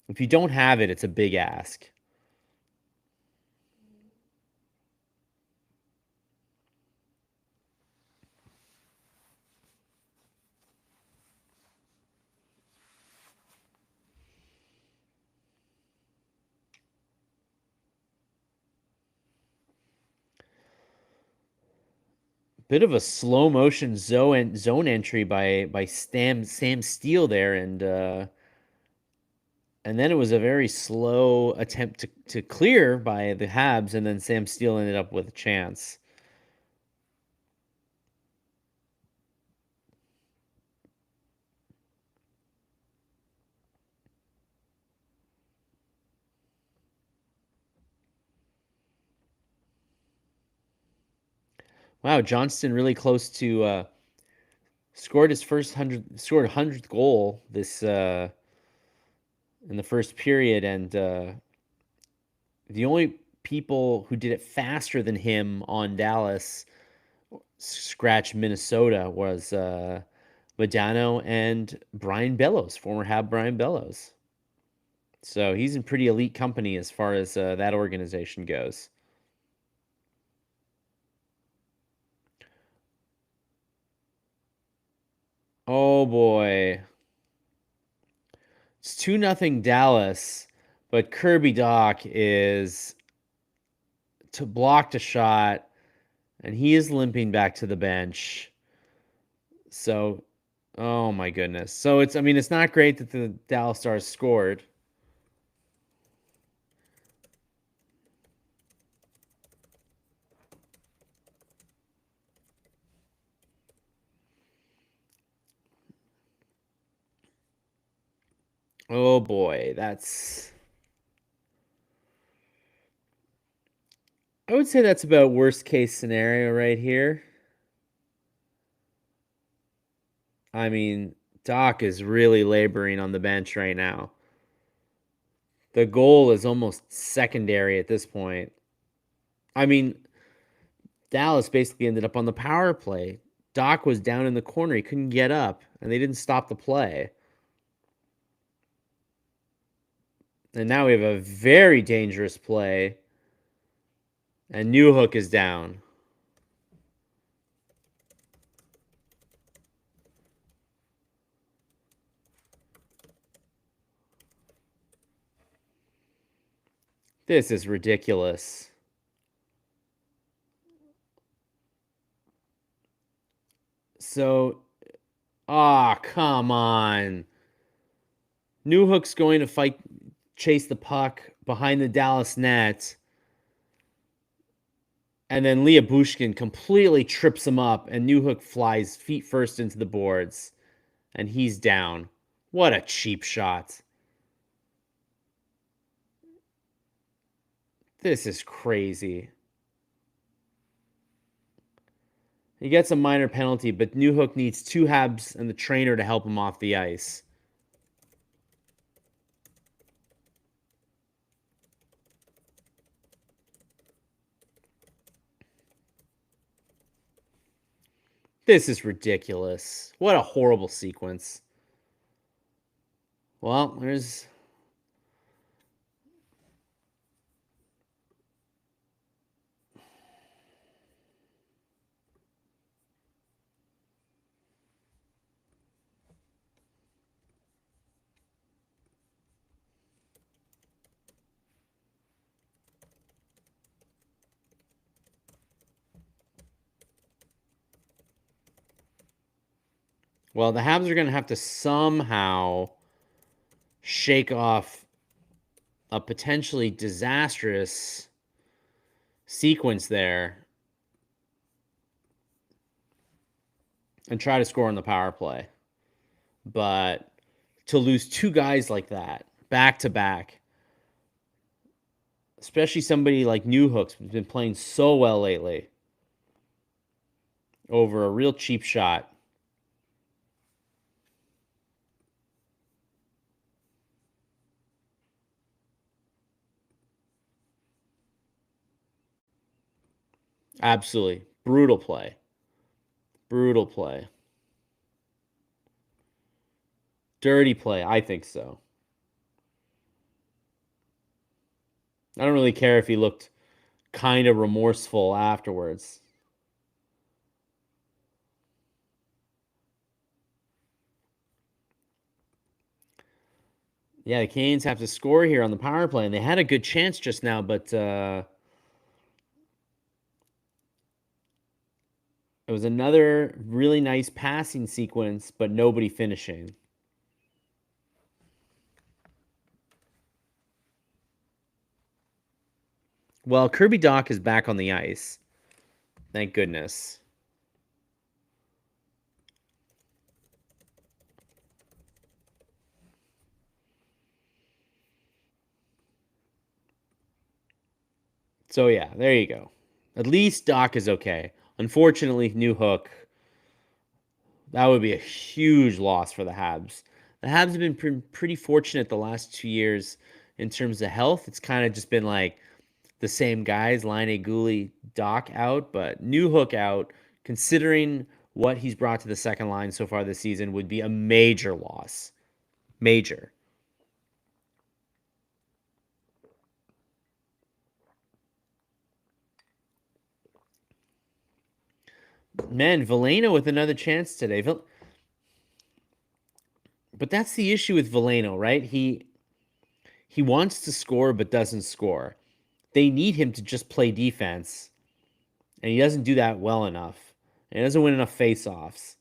if you don't have it, it's a big ask. Bit of a slow motion zone entry by Sam Steele there, and then it was a very slow attempt to clear by the Habs, and then Sam Steele ended up with a chance. Wow, Johnston really close to scored his first scored 100th goal this in the first period, and the only people who did it faster than him on Dallas scratch Minnesota was Modano and Brian Bellows, former Hab Brian Bellows. So he's in pretty elite company as far as that organization goes. Oh boy, it's 2-0 Dallas, but Kirby Doc is to blocked a shot, and he is limping back to the bench. So, oh my goodness. So it's, I mean, it's not great that the Dallas Stars scored. Oh boy, that's. I would say that's about worst case scenario right here. I mean, Doc is really laboring on the bench right now. The goal is almost secondary at this point. I mean, Dallas basically ended up on the power play. Doc was down in the corner. He couldn't get up, and they didn't stop the play. And now we have a very dangerous play, and Newhook is down. This is ridiculous. So, come on. Newhook's going to chase the puck behind the Dallas net. And then Leah Bushkin completely trips him up, and Newhook flies feet first into the boards, and he's down. What a cheap shot. This is crazy. He gets a minor penalty, but Newhook needs 2 Habs and the trainer to help him off the ice. This is ridiculous. What a horrible sequence. Well, there's... Well, the Habs are going to have to somehow shake off a potentially disastrous sequence there and try to score on the power play. But to lose 2 guys like that, back to back, especially somebody like Newhook's who's been playing so well lately, over a real cheap shot. Absolutely. Brutal play. Brutal play. Dirty play. I think so. I don't really care if he looked kind of remorseful afterwards. Yeah, the Canadiens have to score here on the power play, and they had a good chance just now, but it was another really nice passing sequence, but nobody finishing. Well, Kirby Dach is back on the ice. Thank goodness. So, yeah, there you go. At least Dach is okay. Unfortunately, Newhook, that would be a huge loss for the Habs. The Habs have been pretty fortunate the last 2 years in terms of health. It's kind of just been like the same guys, Laine, Guhle, Dach out, but Newhook out, considering what he's brought to the second line so far this season, would be a major loss. Major. Man, Veleno with another chance today. But that's the issue with Veleno, right? He wants to score but doesn't score. They need him to just play defense, and he doesn't do that well enough. And he doesn't win enough face-offs.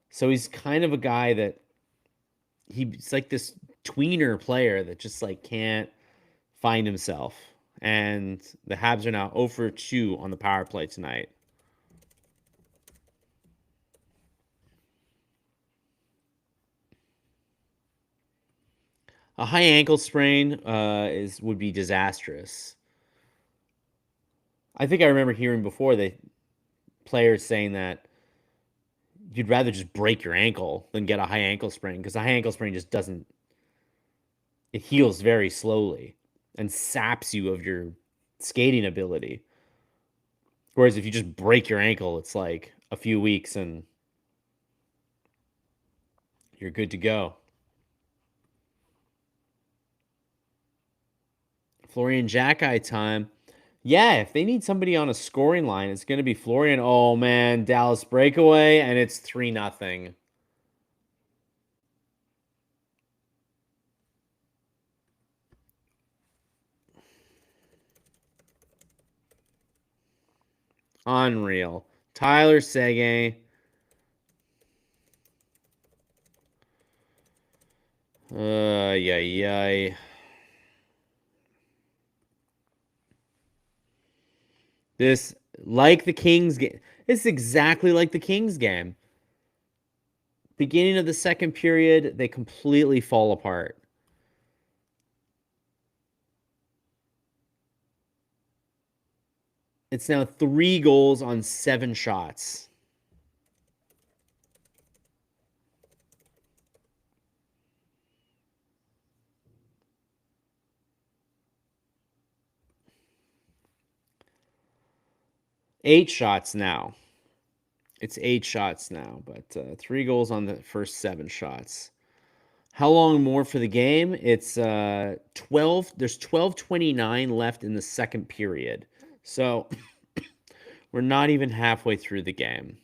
So he's kind of a guy that he's like this tweener player that just like can't find himself. And the Habs are now 0 for 2 on the power play tonight. A high ankle sprain would be disastrous. I think I remember hearing before players saying that you'd rather just break your ankle than get a high ankle sprain, because a high ankle sprain just doesn't, it heals very slowly and saps you of your skating ability. Whereas if you just break your ankle, it's like a few weeks and you're good to go. Florian Xhekaj time. Yeah, if they need somebody on a scoring line, it's going to be Florian. Oh, man, Dallas breakaway, and it's 3-0. Unreal. Tyler Seguin. Yay. This, like the Kings game, this is exactly like the Kings game. Beginning of the second period, they completely fall apart. It's now 3 goals on 7 shots. Eight shots now. It's 8 shots now, but 3 goals on the first 7 shots. How long more for the game? It's 12. There's 12:29 left in the second period. So we're not even halfway through the game.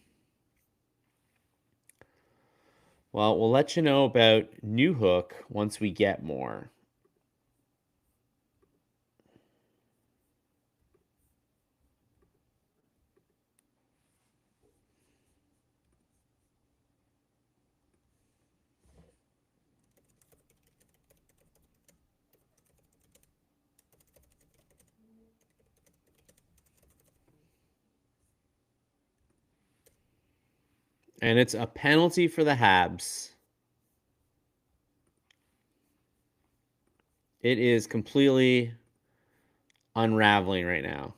Well, we'll let you know about New Hook once we get more. And it's a penalty for the Habs. It is completely unraveling right now.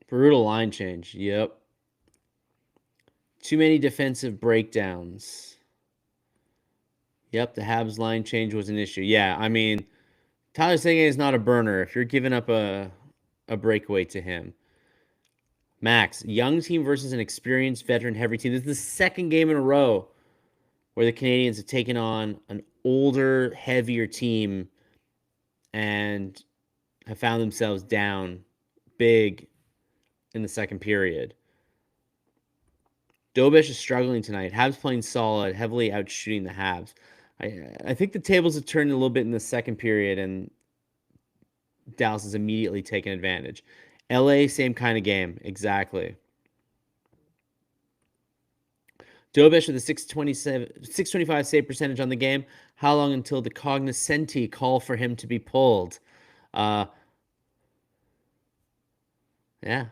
Brutal line change. Yep. Too many defensive breakdowns. Yep, the Habs line change was an issue. Yeah, I mean, Tyler Seguin is not a burner if you're giving up a breakaway to him. Max, young team versus an experienced veteran heavy team. This is the second game in a row where the Canadiens have taken on an older, heavier team and have found themselves down big in the second period. Dobes is struggling tonight. Habs playing solid, heavily outshooting the Habs. I think the tables have turned a little bit in the second period, and Dallas has immediately taken advantage. LA, same kind of game. Exactly. Dobes with a 625 save percentage on the game. How long until the cognoscenti call for him to be pulled? Yeah,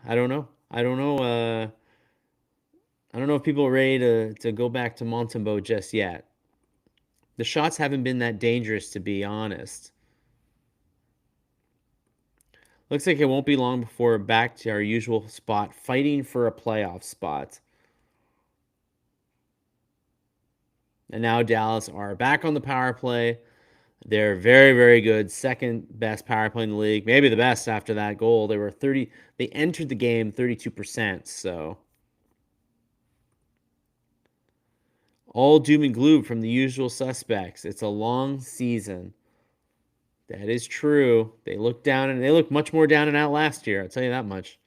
I don't know. I don't know. I don't know if people are ready to go back to Montembeault just yet. The shots haven't been that dangerous, to be honest. Looks like it won't be long before we're back to our usual spot, fighting for a playoff spot. And now Dallas are back on the power play. They're very, very good. Second best power play in the league. Maybe the best after that goal. They entered the game 32%. So all doom and gloom from the usual suspects. It's a long season. That is true. They look down and they look much more down and out last year. I'll tell you that much.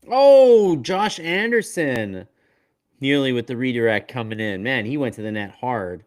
Oh, Josh Anderson. Nearly with the redirect coming in. Man, he went to the net hard.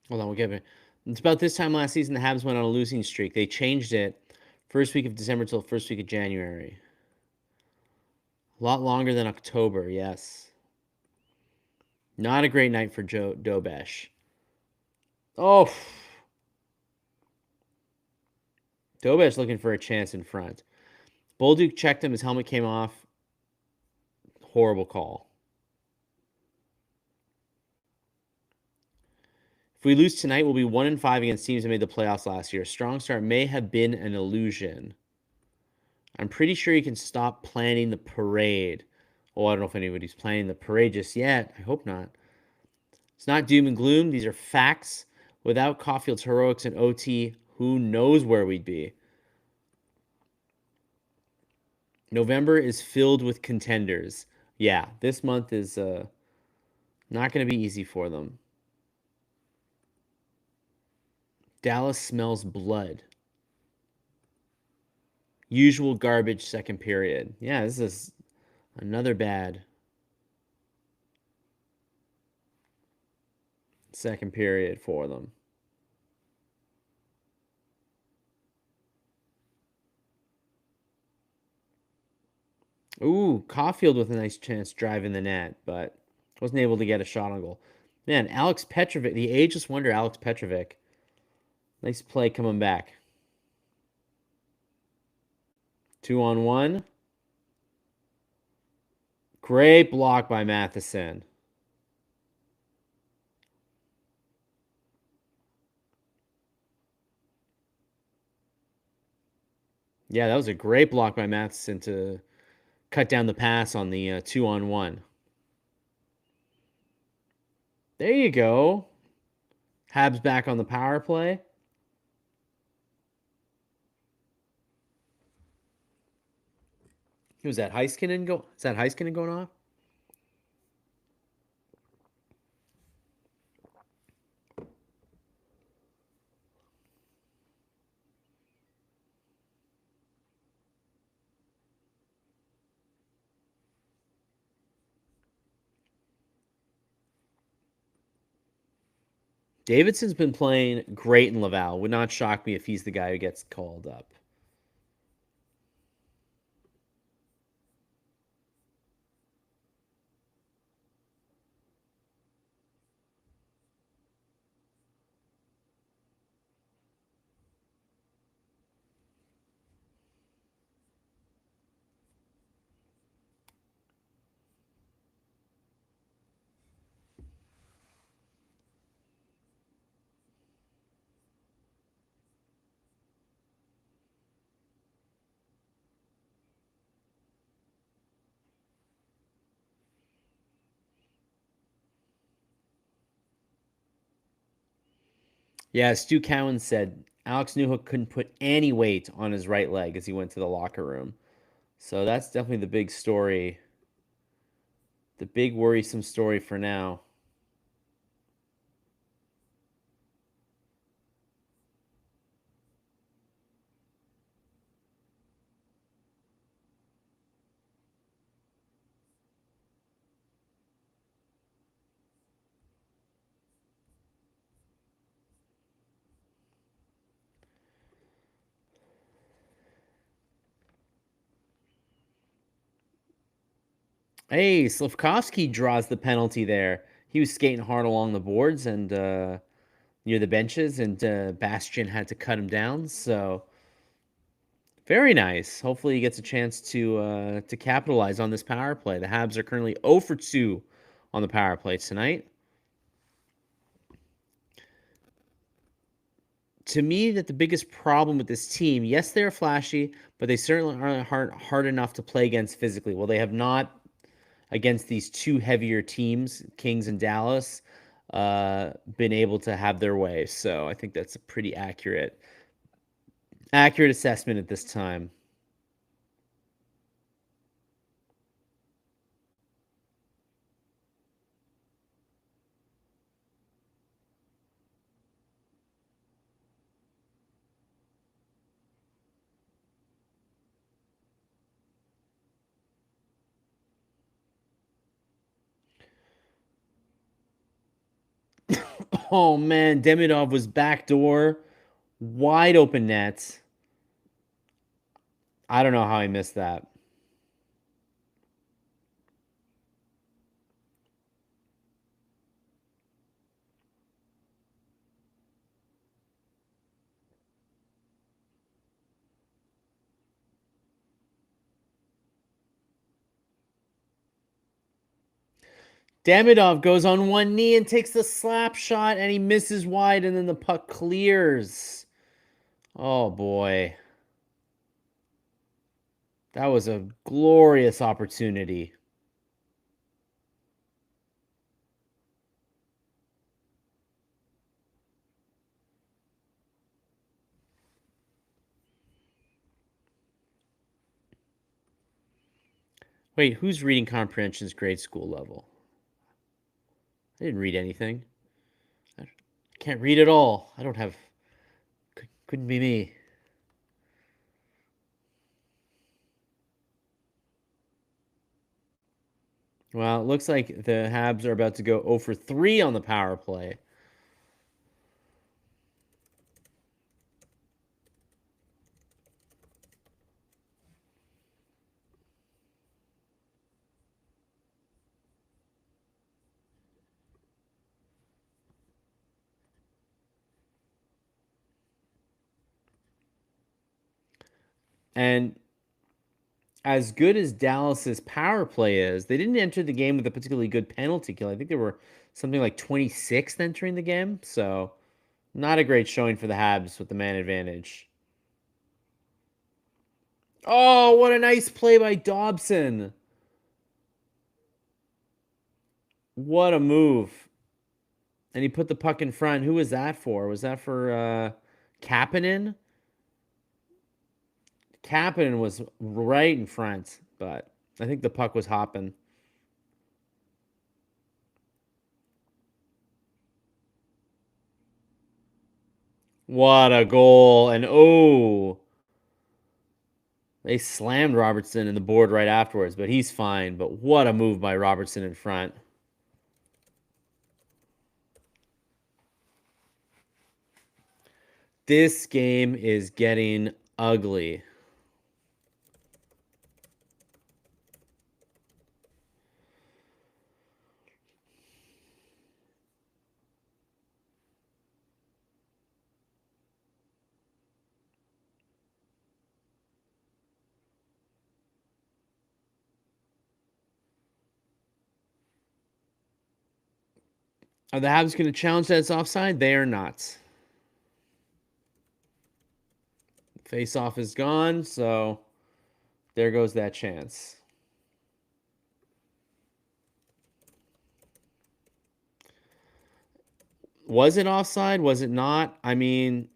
Hold on, we'll give it. It's about this time last season the Habs went on a losing streak. They changed it first week of December till first week of January. A lot longer than October, yes. Not a great night for Joe Dobes. Oh, Dobes looking for a chance in front. Bolduc checked him. His helmet came off. Horrible call. If we lose tonight, we'll be 1-5 against teams that made the playoffs last year. A strong start may have been an illusion. I'm pretty sure you can stop planning the parade. Oh, I don't know if anybody's planning the parade just yet. I hope not. It's not doom and gloom. These are facts. Without Caulfield's heroics and OT, who knows where we'd be? November is filled with contenders. Yeah, this month is not going to be easy for them. Dallas smells blood. Usual garbage second period. Yeah, this is another bad second period for them. Ooh, Caulfield with a nice chance driving the net, but wasn't able to get a shot on goal. Man, Alex Petrovic, the ageless wonder Alex Petrovic. Nice play coming back. 2-on-1. Great block by Matheson. Yeah, that was a great block by Matheson to cut down the pass on the 2-on-1. There you go. Habs back on the power play. Who's that? Heiskanen go? Is that Heiskanen going off? Davidson's been playing great in Laval. Would not shock me if he's the guy who gets called up. Yeah, Stu Cowan said Alex Newhook couldn't put any weight on his right leg as he went to the locker room. So that's definitely the big story. The big worrisome story for now. Hey, Slavkovsky draws the penalty there. He was skating hard along the boards and near the benches, and Bastian had to cut him down. So very nice. Hopefully, he gets a chance to capitalize on this power play. The Habs are currently 0 for 2 on the power play tonight. To me, that the biggest problem with this team, yes, they're flashy, but they certainly aren't hard enough to play against physically. Well, they have not against these two heavier teams, Kings and Dallas, been able to have their way. So I think that's a pretty accurate assessment at this time. Oh man, Demidov was backdoor, wide open net. I don't know how I missed that. Demidov goes on one knee and takes the slap shot, and he misses wide, and then the puck clears. Oh boy. That was a glorious opportunity. Wait, who's reading comprehension's grade school level? I didn't read anything. I can't read at all. I don't have. Couldn't be me. Well, it looks like the Habs are about to go 0 for 3 on the power play. And as good as Dallas's power play is, they didn't enter the game with a particularly good penalty kill. I think they were something like 26th entering the game, so not a great showing for the Habs with the man advantage. Oh, what a nice play by Dobson. What a move. And he put the puck in front. Who was that for? Was that for Kapanen? Kapanen was right in front, but I think the puck was hopping. What a goal. And oh, they slammed Robertson in the board right afterwards, but he's fine. But what a move by Robertson in front. This game is getting ugly. Are the Habs going to challenge that it's offside? They are not. Face off is gone, so there goes that chance. Was it offside? Was it not? I mean,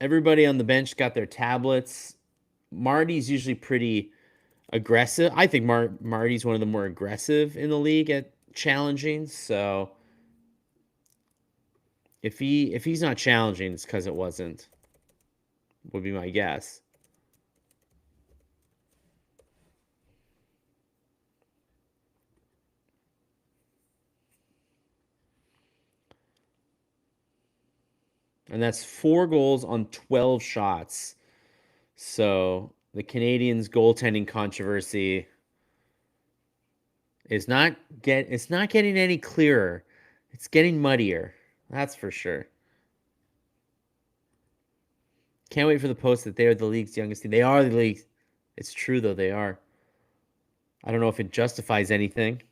everybody on the bench got their tablets. Marty's usually pretty aggressive. I think Marty's one of the more aggressive in the league at challenging. So if he's not challenging, it's because it wasn't. Would be my guess. And that's 4 goals on 12 shots. So the Canadiens goaltending controversy is it's not getting any clearer. It's getting muddier. That's for sure. Can't wait for the post that they are the league's youngest team. They are the league. It's true though, they are. I don't know if it justifies anything.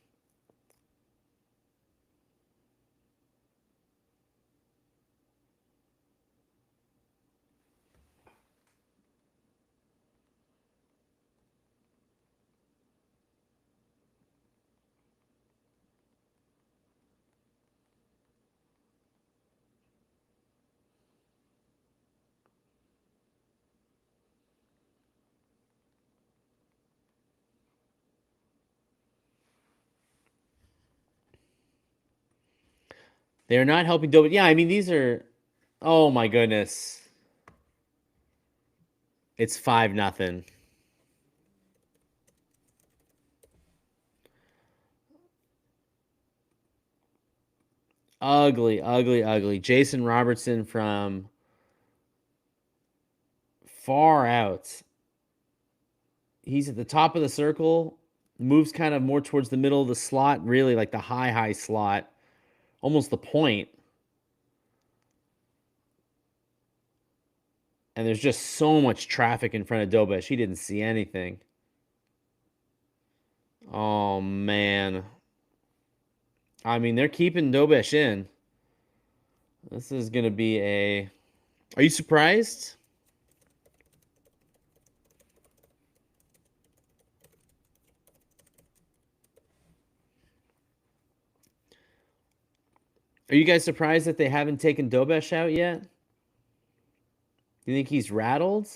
They're not helping Dobes. Yeah, I mean these are. Oh my goodness. It's 5-0. Ugly, ugly, ugly. Jason Robertson from far out. He's at the top of the circle, moves kind of more towards the middle of the slot, really like the high slot, almost the point. And there's just so much traffic in front of Dobes. He didn't see anything. Oh, man. I mean, they're keeping Dobes in. This is going to be a... Are you surprised? Are you guys surprised that they haven't taken Dobes out yet? Do you think he's rattled?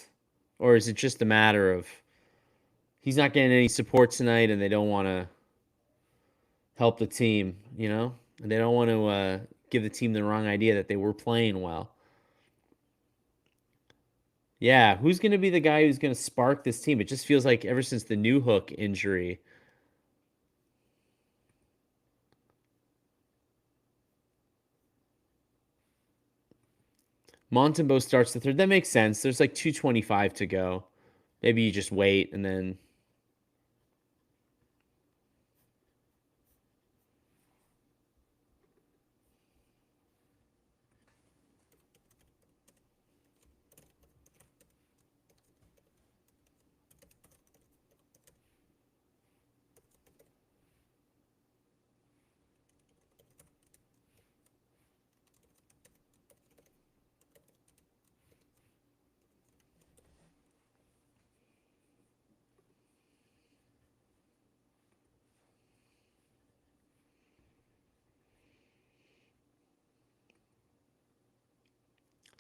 Or is it just a matter of he's not getting any support tonight and they don't want to help the team, you know? And they don't want to give the team the wrong idea that they were playing well. Yeah, who's going to be the guy who's going to spark this team? It just feels like ever since the New Hook injury. Montembeault starts the third. That makes sense. There's like 2:25 to go. Maybe you just wait and then...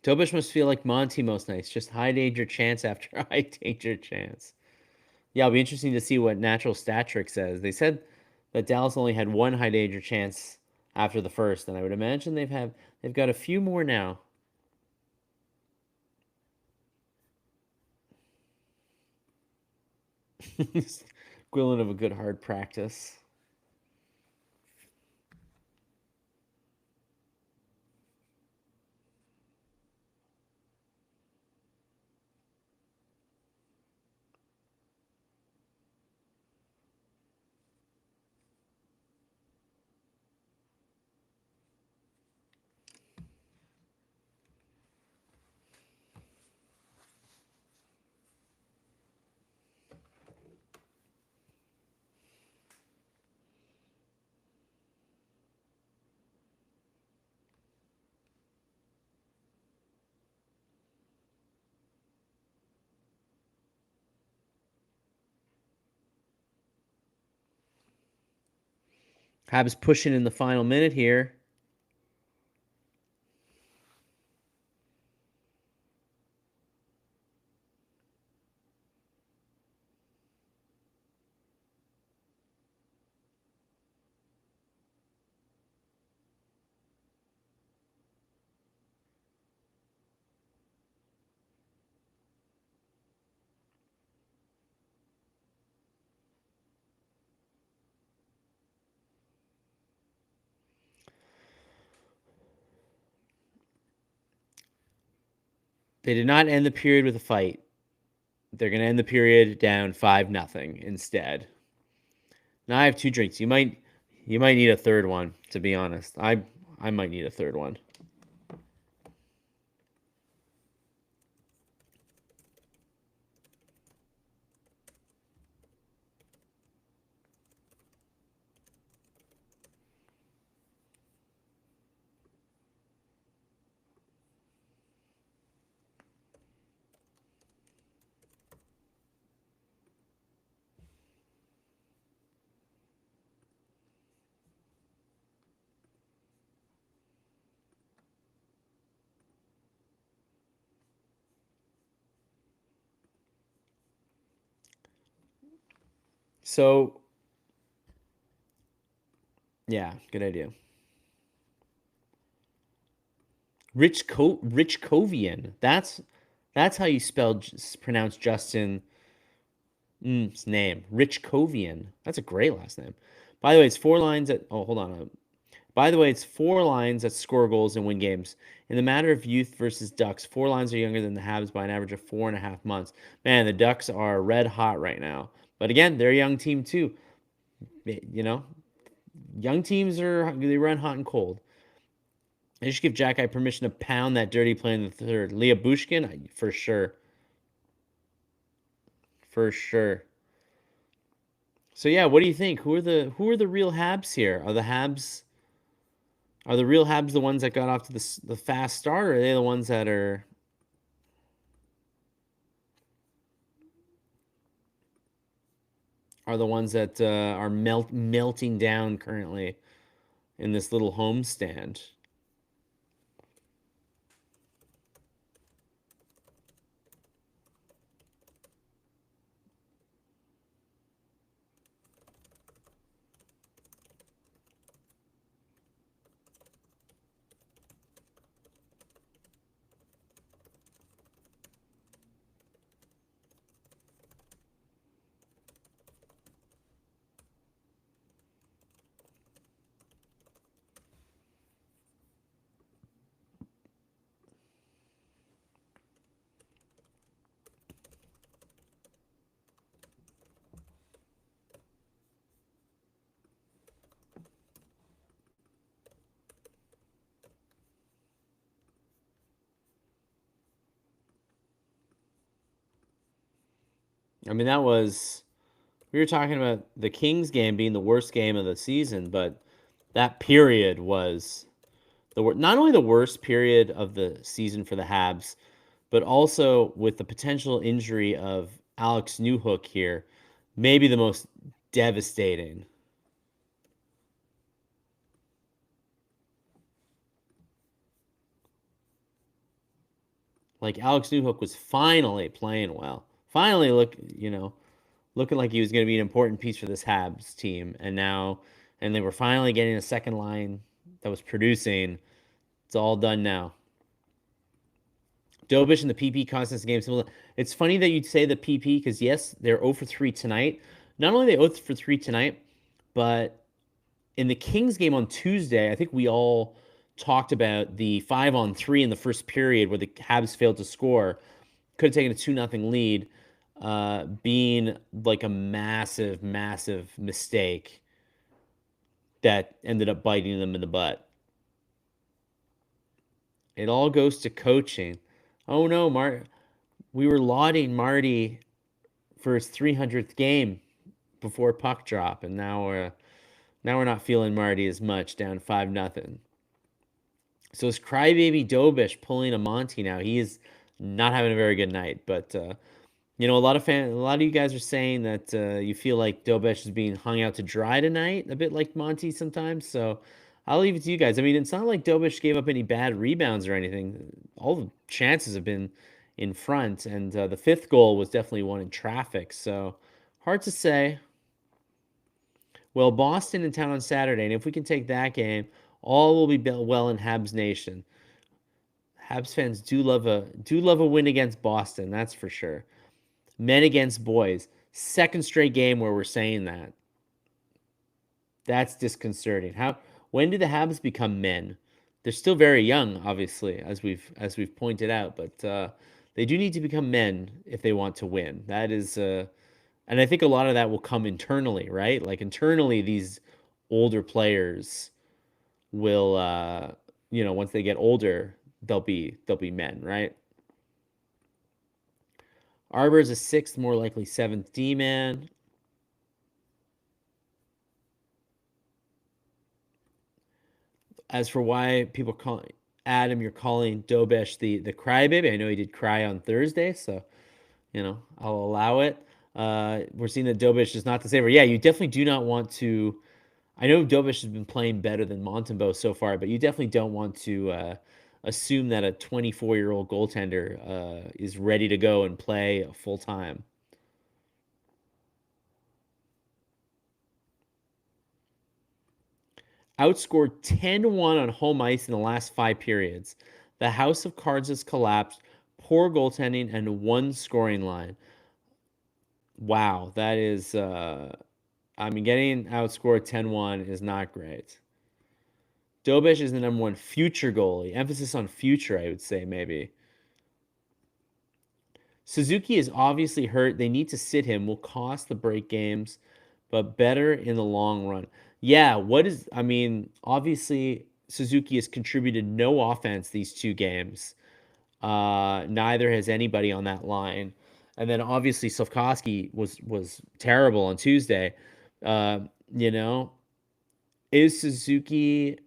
Tobish must feel like Monty most nights. Just high danger chance after high danger chance. Yeah, it'll be interesting to see what Natural Stat Trick says. They said that Dallas only had one high danger chance after the first, and I would imagine they've got a few more now. Equivalent of a good hard practice. Habs pushing in the final minute here. They did not end the period with a fight. They're going to end the period down 5-0 instead. Now I have two drinks. You might need a third one, to be honest. I might need a third one. So, yeah, good idea. Richcovian. That's how you pronounce Justin his name. Richcovian. That's a great last name. By the way, it's 4 lines at... Oh, hold on. By the way, it's four lines that score goals and win games. In the matter of youth versus Ducks, four lines are younger than the Habs by an average of 4.5 months. Man, the Ducks are red hot right now. But again, they're a young team too. You know, young teams they run hot and cold. I should give Jack permission to pound that dirty play in the third. Leah Bushkin, for sure. For sure. So yeah, what do you think? Who are the real Habs here? Are the real Habs the ones that got off to the fast start, or are they the ones that are melting down currently in this little homestand? I mean, we were talking about the Kings game being the worst game of the season, but that period was not only the worst period of the season for the Habs, but also with the potential injury of Alex Newhook here, maybe the most devastating. Like Alex Newhook was finally playing well. Finally looking like he was going to be an important piece for this Habs team, and they were finally getting a second line that was producing. It's all done now. Dobes and the PP cost game. It's funny that you'd say the PP because yes, they're 0 for 3 tonight. Not only are they 0 for 3 tonight, but in the Kings game on Tuesday, I think we all talked about the 5-on-3 in the first period where the Habs failed to score. Could have taken a 2-0 lead, being like a massive, massive mistake that ended up biting them in the butt. It all goes to coaching. Oh no, we were lauding Marty for his 300th game before puck drop, and now we're not feeling Marty as much, down 5-0. So it's crybaby Dobes pulling a Monty now. He is not having a very good night, but a lot of you guys are saying that you feel like Dobes is being hung out to dry tonight, a bit like Monty sometimes. So I'll leave it to you guys. I mean, it's not like Dobes gave up any bad rebounds or anything. All the chances have been in front, and the fifth goal was definitely one in traffic. So hard to say. Well, Boston in town on Saturday, and if we can take that game, all will be well in Habs Nation. Habs fans do love a win against Boston, that's for sure. Men against boys, second straight game where we're saying that. That's disconcerting. When do the Habs become men? They're still very young, obviously, as we've pointed out, but they do need to become men if they want to win. That is, and I think a lot of that will come internally, right? Like internally, these older players will, once they get older, they'll be men, right? Arbor's a sixth, more likely seventh D man. As for why people call Adam, you're calling Dobes the crybaby. I know he did cry on Thursday, so I'll allow it. We're seeing that Dobes is not the saver. Yeah, you definitely do not want to. I know Dobes has been playing better than Montembeault so far, but you definitely don't want to assume that a 24-year-old goaltender is ready to go and play full time. Outscored 10-1 on home ice in the last 5 periods. The house of cards has collapsed. Poor goaltending and one scoring line. Wow, that is. I mean, getting outscored 10-1 is not great. Dobes is the number one future goalie. Emphasis on future, I would say, maybe. Suzuki is obviously hurt. They need to sit him. Will cost the break games, but better in the long run. Yeah, obviously Suzuki has contributed no offense these 2 games. Neither has anybody on that line. And then obviously Slafkovsky was terrible on Tuesday. Uh, you know, is Suzuki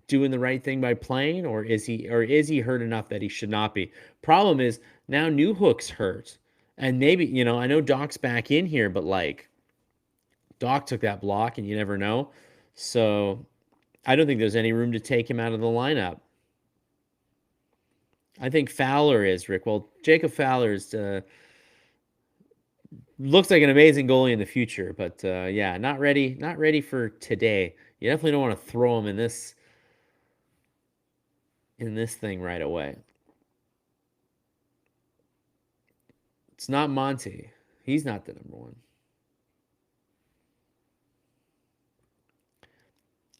doing the right thing by playing, or is he hurt enough that he should not be? Problem is now Newhook's hurt. And maybe, I know Doc's back in here, but like Doc took that block and you never know. So I don't think there's any room to take him out of the lineup. I think Fowler is, Rick. Well, Jacob Fowler looks like an amazing goalie in the future, but yeah, not ready for today. You definitely don't want to throw him in this thing right away. It's not Monty. He's not the number one.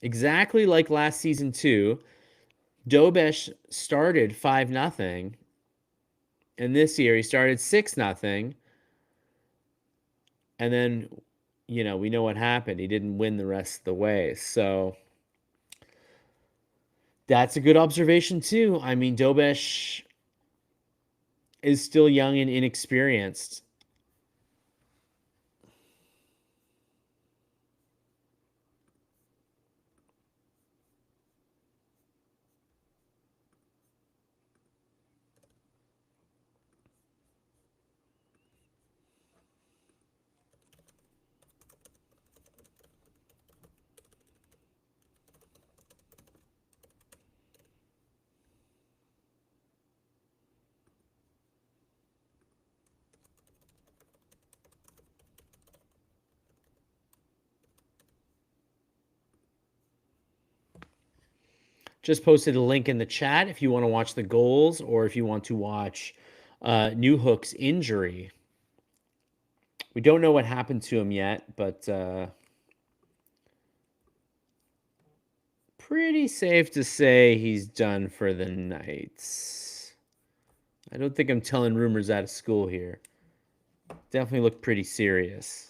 Exactly like last season too, Dobes started 5-0, and this year he started 6-0. And then, we know what happened. He didn't win the rest of the way. So that's a good observation too. I mean, Dobes is still young and inexperienced. Just posted a link in the chat if you want to watch the goals or if you want to watch Newhook's injury. We don't know what happened to him yet, but pretty safe to say he's done for the night. I don't think I'm telling rumors out of school here. Definitely looked pretty serious.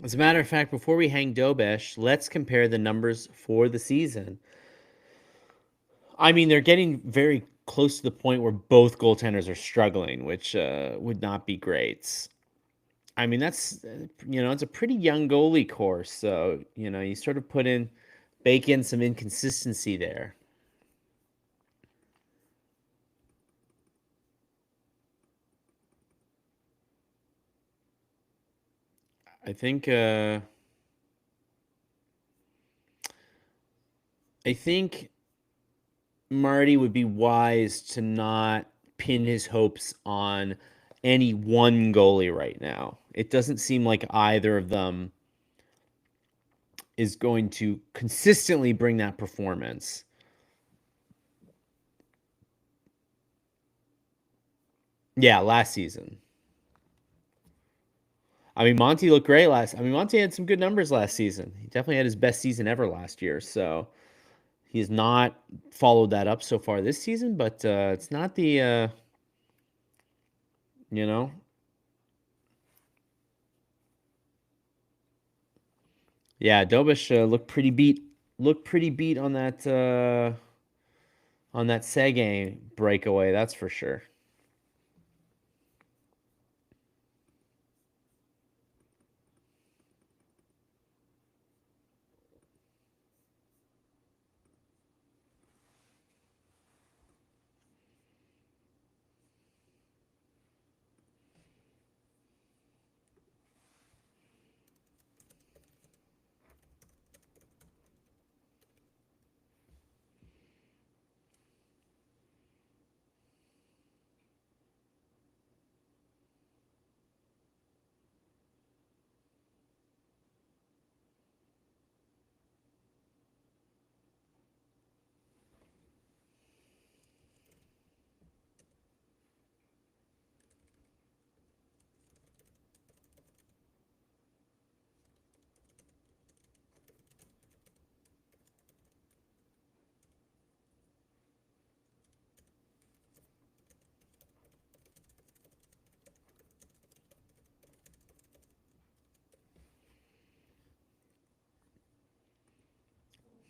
As a matter of fact, before we hang Dobes, let's compare the numbers for the season. I mean, they're getting very close to the point where both goaltenders are struggling, which would not be great. I mean, that's, it's a pretty young goalie course. So, you sort of bake in some inconsistency there. I think Marty would be wise to not pin his hopes on any one goalie right now. It doesn't seem like either of them is going to consistently bring that performance. Yeah, last season. I mean, Monty looked great Monty had some good numbers last season. He definitely had his best season ever last year. So he has not followed that up so far this season, but it's not the, you know. Yeah, Dobes looked pretty beat. Looked pretty beat on that Sege breakaway. That's for sure.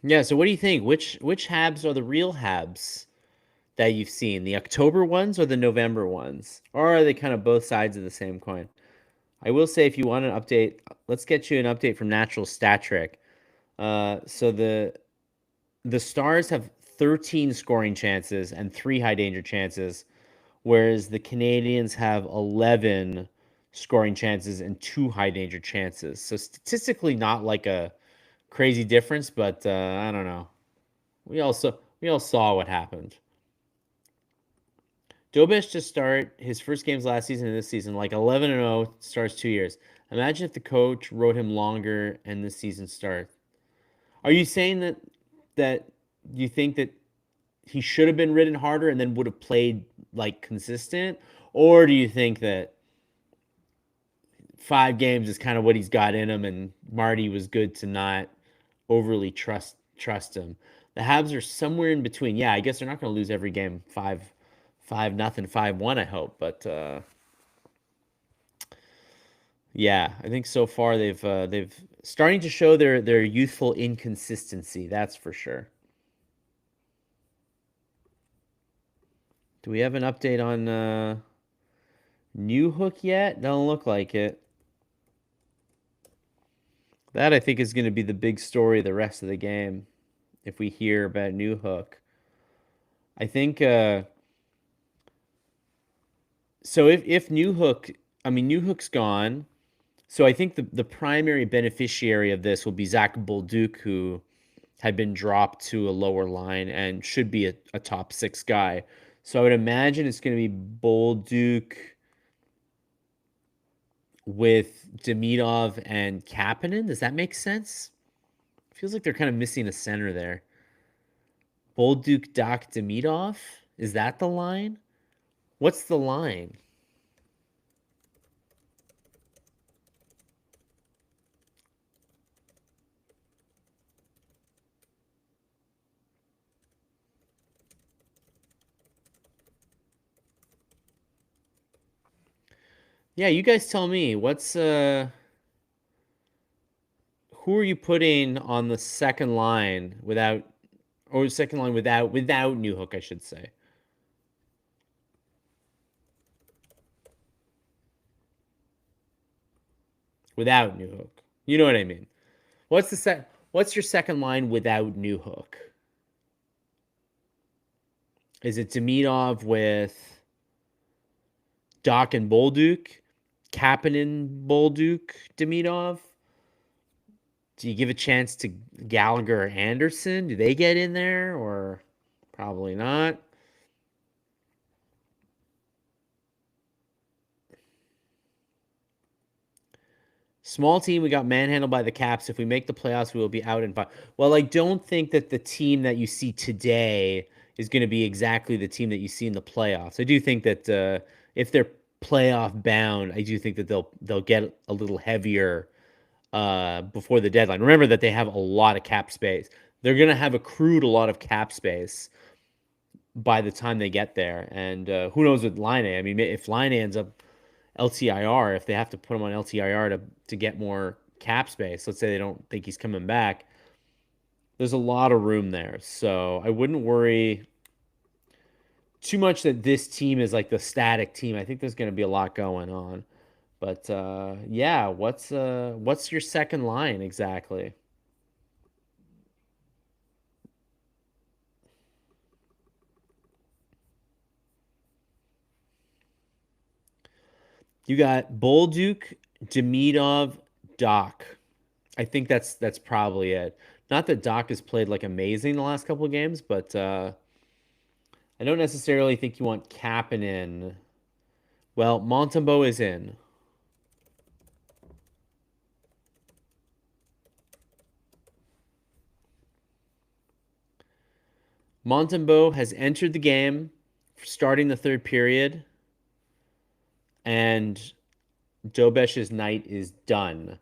Yeah, so what do you think? Which Habs are the real Habs that you've seen? The October ones or the November ones? Or are they kind of both sides of the same coin? I will say if you want an update, let's get you an update from Natural Stat Trick. So the Stars have 13 scoring chances and 3 high danger chances, whereas the Canadiens have 11 scoring chances and 2 high danger chances. So statistically not like a crazy difference, but I don't know. We all saw what happened. Dobes to start his first games last season and this season, like 11-0, starts 2 years. Imagine if the coach wrote him longer and this season starts. Are you saying that you think that he should have been ridden harder and then would have played like consistent, or do you think that 5 games is kind of what he's got in him, and Marty was good to not overly trust him? The Habs are somewhere in between. Yeah, I guess they're not going to lose every game 5-0, 5-1. I hope, but yeah, I think so far they've starting to show their youthful inconsistency. That's for sure. Do we have an update on Newhook yet? Don't look like it. That I think is going to be the big story the rest of the game. If we hear about Newhook, I think. So if Newhook, I mean Newhook's gone, so I think the primary beneficiary of this will be Zach Bolduc, who had been dropped to a lower line and should be a top 6 guy. So I would imagine it's going to be Bolduc with Demidov and Kapanen. Does that make sense? Feels like they're kind of missing a center there. Bolduc, Doc, Demidov? Is that the line? What's the line? Yeah, you guys tell me. Who are you putting on the second line without Newhook, I should say. without Newhook. You know what I mean? What's your second line without Newhook? Is it Demidov with Doc and Bolduc? Kapanen, Bolduc, Demidov? Do you give a chance to Gallagher or Anderson? Do they get in there, or probably not? Small team, we got manhandled by the Caps. If we make the playoffs, we will be out in 5. Well, I don't think that the team that you see today is going to be exactly the team that you see in the playoffs. I do think that if they're playoff bound, I do think that they'll get a little heavier before the deadline. Remember that they have a lot of cap space. They're going to have accrued a lot of cap space by the time they get there. And who knows with Laine? I mean, if Laine ends up LTIR, if they have to put him on LTIR to get more cap space, let's say they don't think he's coming back, there's a lot of room there. So I wouldn't worry too much that this team is like the static team. I think there's going to be a lot going on. But yeah, what's your second line exactly? You got Bolduc, Demidov, Doc. I think that's probably it. Not that Doc has played like amazing the last couple of games, but I don't necessarily think you want Kapanen. Well, Montembeault is in. Montembeault has entered the game starting the third period, and Dobes's night is done.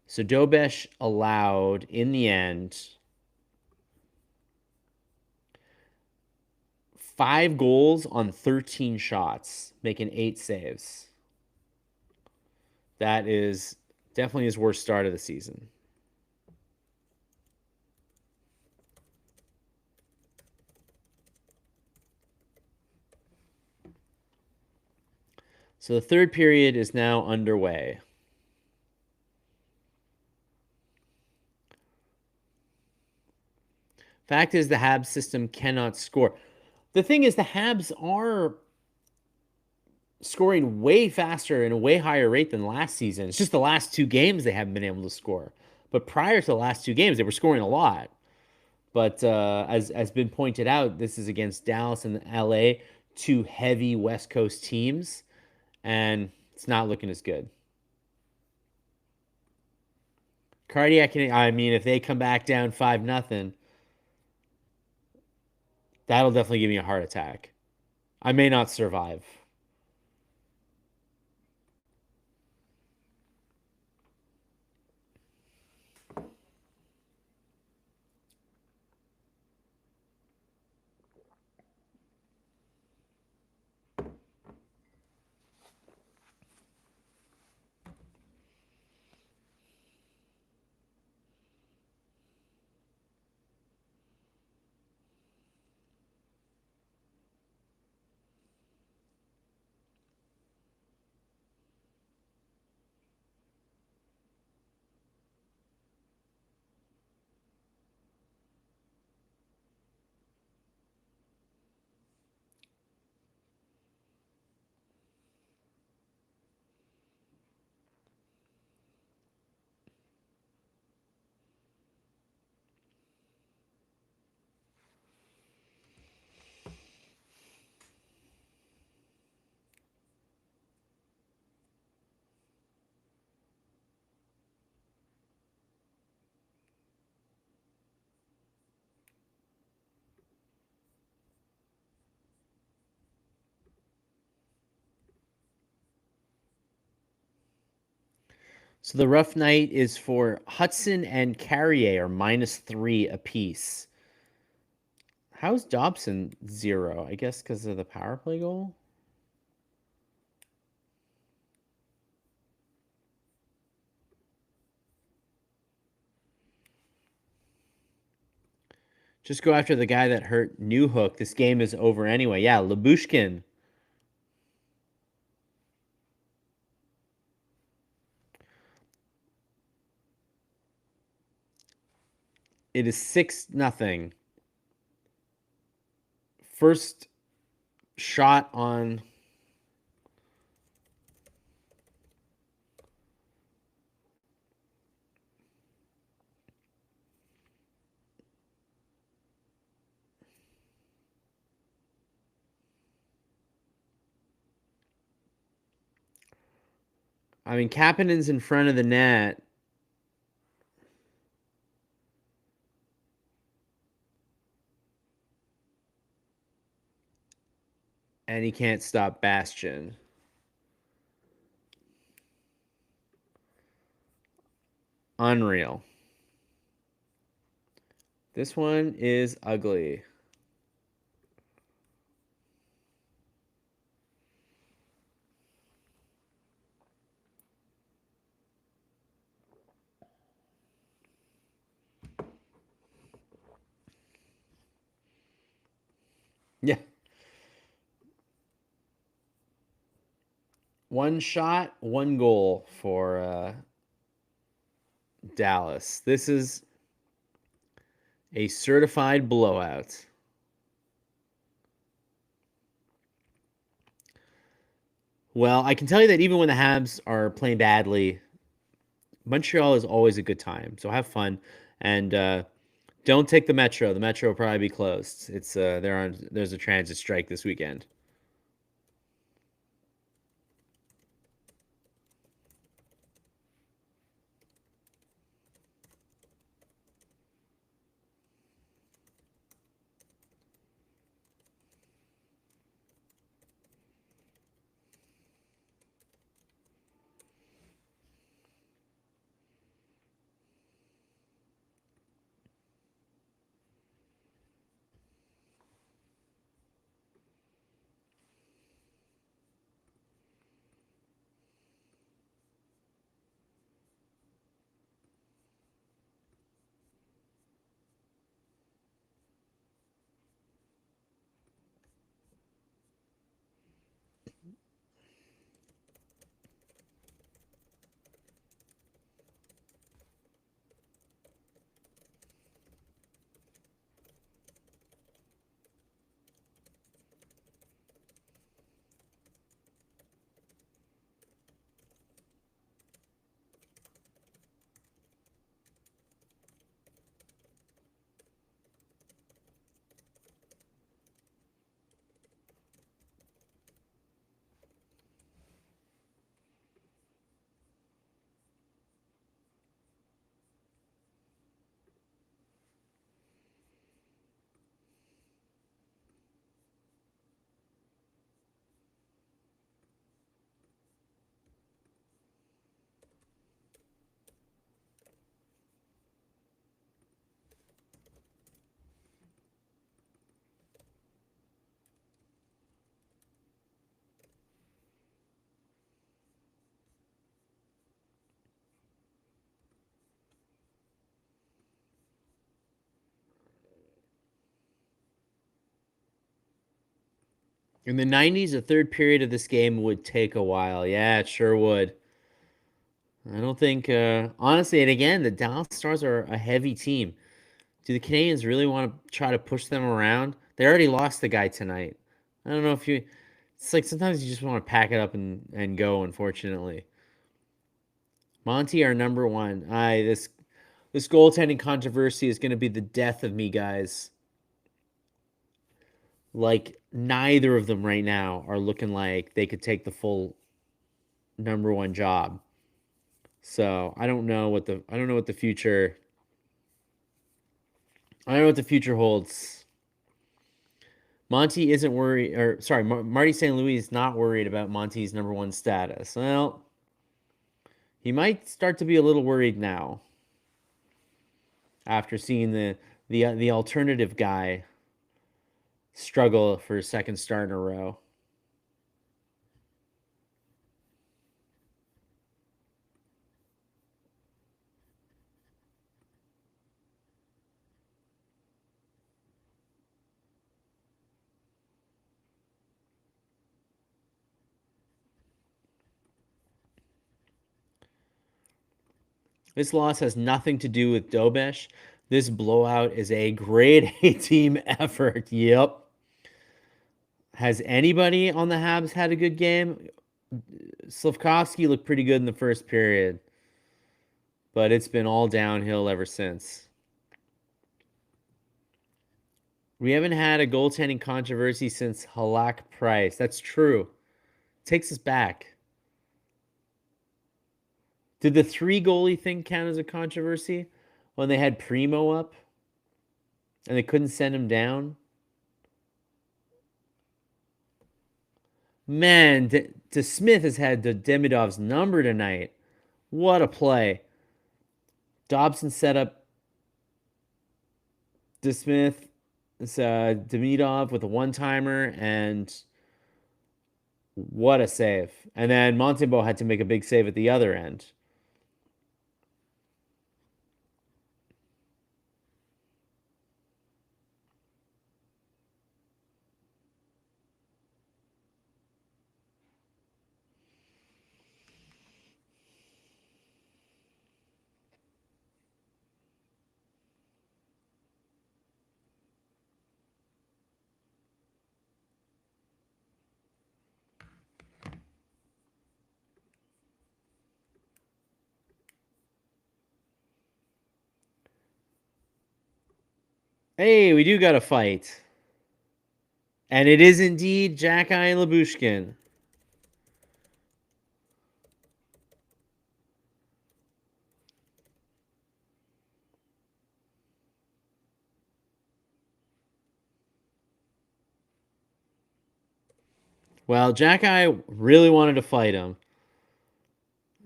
So Dobes allowed, in the end, 5 goals on 13 shots, making 8 saves. That is definitely his worst start of the season. So the third period is now underway. Fact is, the Habs system cannot score. The thing is, the Habs are scoring way faster and a way higher rate than last season. It's just the last 2 games they haven't been able to score. But prior to the last 2 games, they were scoring a lot. But as been pointed out, this is against Dallas and LA, 2 heavy West Coast teams, and it's not looking as good. Cardiac, I mean, if they come back down 5-0, that'll definitely give me a heart attack. I may not survive. So the rough night is for Hudson and Carrier, -3 apiece. How's Dobson 0? I guess because of the power play goal? Just go after the guy that hurt Newhook. This game is over anyway. Yeah, Labushkin. It is 6-0. First shot on Kapanen's in front of the net. And he can't stop Bastion. Unreal. This one is ugly. Yeah. One shot, one goal for Dallas. This is a certified blowout. Well, I can tell you that even when the Habs are playing badly, Montreal is always a good time. So have fun, and don't take the Metro. The Metro will probably be closed. It's there's a transit strike this weekend. In the 90s, the third period of this game would take a while. Yeah, it sure would. I don't think, honestly, and again, the Dallas Stars are a heavy team. Do the Canadiens really want to try to push them around? They already lost the guy tonight. I don't know if you. It's like sometimes you just want to pack it up and go. Unfortunately, Monty, our number one. This goaltending controversy is going to be the death of me, guys. Like neither of them right now are looking like they could take the full number one job. So I don't know what the future I don't know what the future holds. Monty isn't worried, or sorry, Marty St. Louis is not worried about Monty's number one status. Well, he might start to be a little worried now after seeing the alternative guy struggle for a second start in a row. This loss has nothing to do with Dobes. This blowout is a grade A team effort. Yep. Has anybody on the Habs had a good game? Slavkovsky looked pretty good in the first period, but it's been all downhill ever since. We haven't had a goaltending controversy since Halak Price. That's true. Takes us back. Did the 3 goalie thing count as a controversy when they had Primo up and they couldn't send him down? Man, DeSmith has had Demidov's number tonight. What a play. Dobson set up DeSmith, Demidov with a one-timer, and what a save. And then Montembeault had to make a big save at the other end. Hey, we do got a fight. And it is indeed Jacki and Lyubushkin. Well, Jacki really wanted to fight him.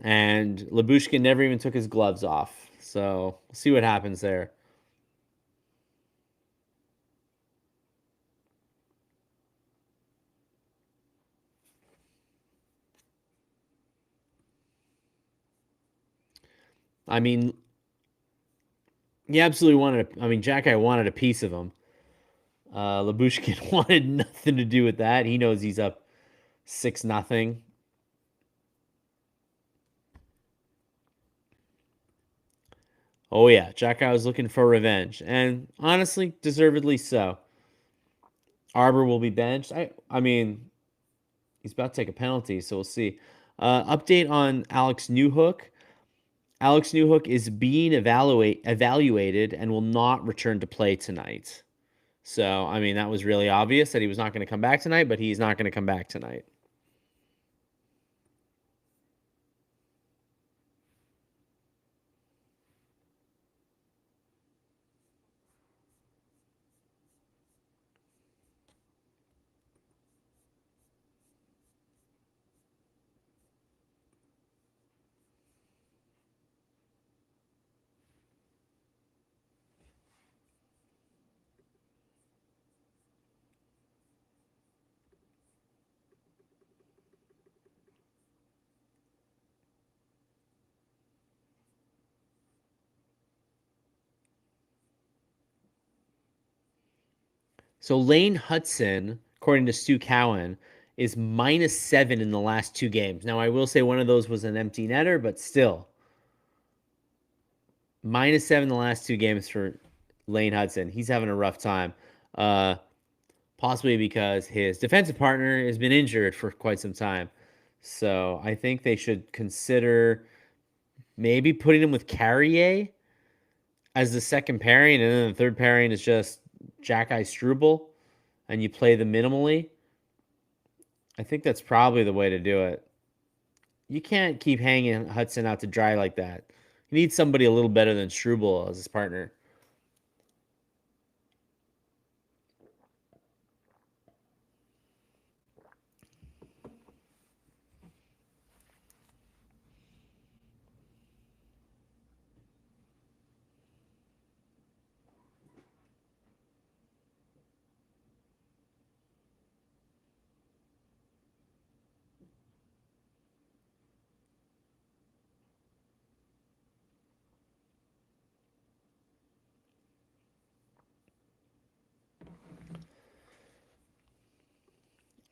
And Lyubushkin never even took his gloves off. So we'll see what happens there. I mean, he absolutely wanted. Jacki wanted a piece of him. Lyubushkin wanted nothing to do with that. He knows he's up 6-0. Oh yeah, Jacki was looking for revenge, and honestly, deservedly so. Arbor will be benched. I mean, he's about to take a penalty, so we'll see. Update on Alex Newhook. Alex Newhook is being evaluated and will not return to play tonight. So, I mean, that was really obvious that he was not going to come back tonight, but he's not going to come back tonight. So Lane Hudson, according to Stu Cowan, is -7 in the last 2 games. Now, I will say one of those was an empty netter, but still. -7 in the last 2 games for Lane Hudson. He's having a rough time. Possibly because his defensive partner has been injured for quite some time. So I think they should consider maybe putting him with Carrier as the second pairing, and then the third pairing is just Jacki Struble, and you play them minimally. I think that's probably the way to do it. You can't keep hanging Hudson out to dry like that. You need somebody a little better than Struble as his partner.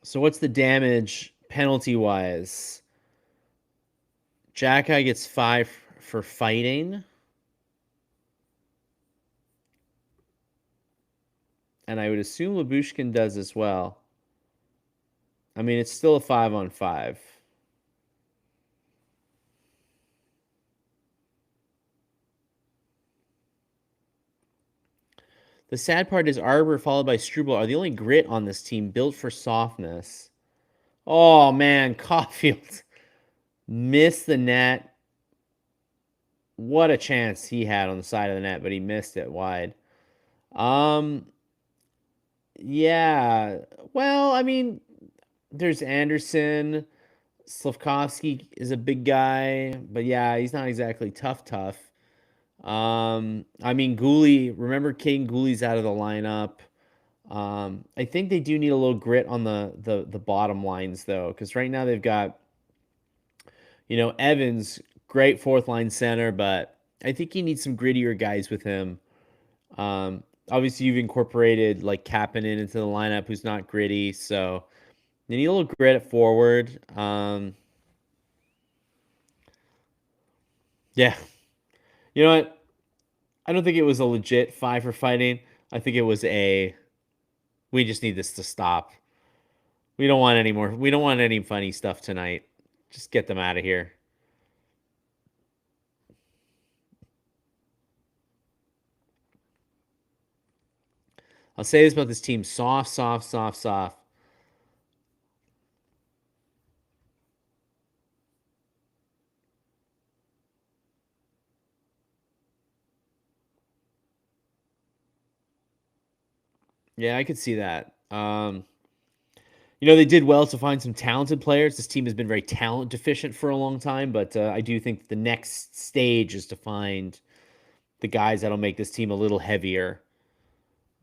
So what's the damage penalty-wise? Jacki gets 5 for fighting. and I would assume Lyubushkin does as well. I mean, it's still a 5-on-5. The sad part is Arbor followed by Struble are the only grit on this team built for softness. Oh, man, Caulfield missed the net. What a chance he had on the side of the net, but he missed it wide. Yeah. Well, I mean, there's Anderson. Slavkovsky is a big guy, but yeah, he's not exactly tough. I mean, Guhle, remember Kaiden Guhle's out of the lineup. I think they do need a little grit on the bottom lines though, because right now they've got, Evans, great fourth line center, but I think you need some grittier guys with him. Obviously you've incorporated like Kapanen into the lineup, who's not gritty, so they need a little grit at forward. Yeah, you know what? I don't think it was a legit 5 for fighting. I think it was we just need this to stop. We don't want any more. We don't want any funny stuff tonight. Just get them out of here. I'll say this about this team: soft. Yeah, I could see that. They did well to find some talented players. This team has been very talent deficient for a long time, but I do think the next stage is to find the guys that'll make this team a little heavier.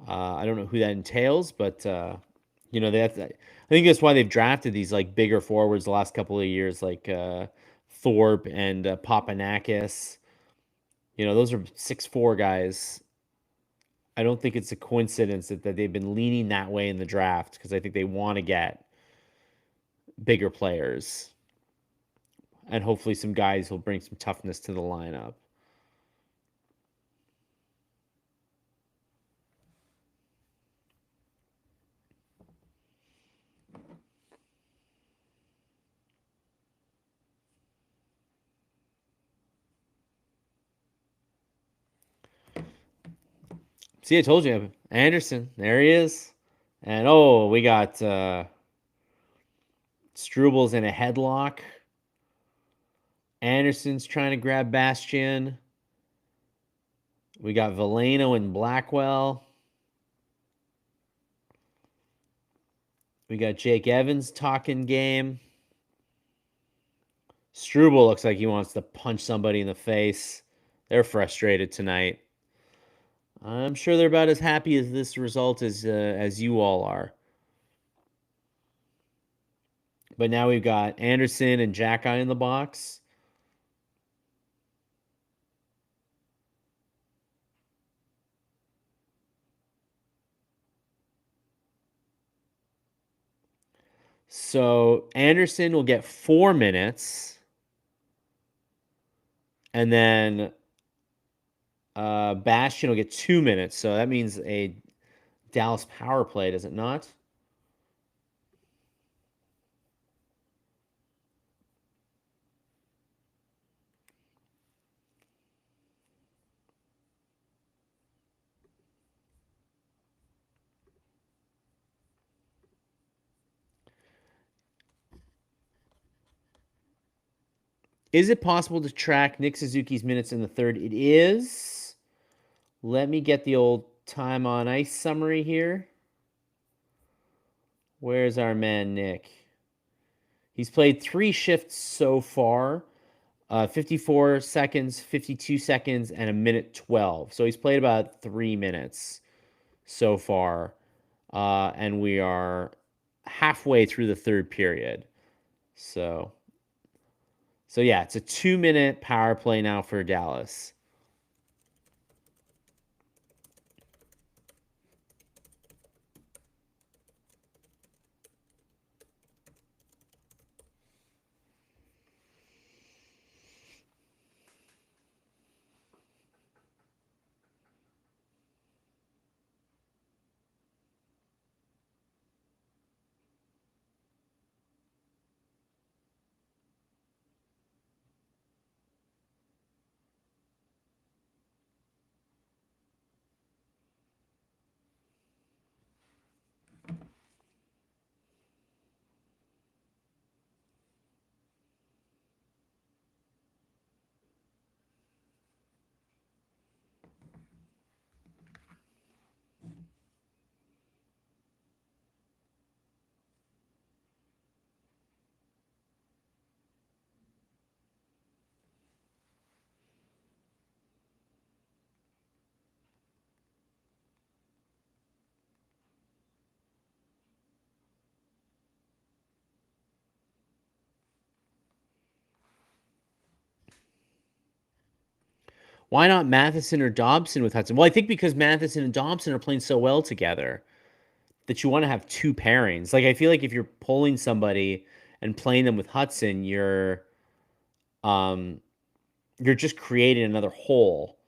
I don't know who that entails, but I think that's why they've drafted these like bigger forwards the last couple of years, like Thorpe and Papanakis. Those are 6'4" guys. I don't think it's a coincidence that they've been leaning that way in the draft because I think they want to get bigger players and hopefully some guys who'll bring some toughness to the lineup. See, I told you, Anderson. There he is. And we got Struble's in a headlock. Anderson's trying to grab Bastian. We got Veleno and Blackwell. We got Jake Evans talking game. Struble looks like he wants to punch somebody in the face. They're frustrated tonight. I'm sure they're about as happy as this result as you all are. But now we've got Anderson and Jackeye in the box. So Anderson will get 4 minutes. And then Bastian will get 2 minutes. So that means a Dallas power play, does it not? Is it possible to track Nick Suzuki's minutes in the third? It is. Let me get the old time on ice summary here. Where's our man, Nick? He's played 3 shifts so far. 54 seconds, 52 seconds, and a minute 12. So he's played about 3 minutes so far. And we are halfway through the third period. So yeah, it's a 2-minute power play now for Dallas. Why not Matheson or Dobson with Hudson? Well, I think because Matheson and Dobson are playing so well together that you want to have two pairings. Like I feel like if you're pulling somebody and playing them with Hudson, um you're just creating another hole.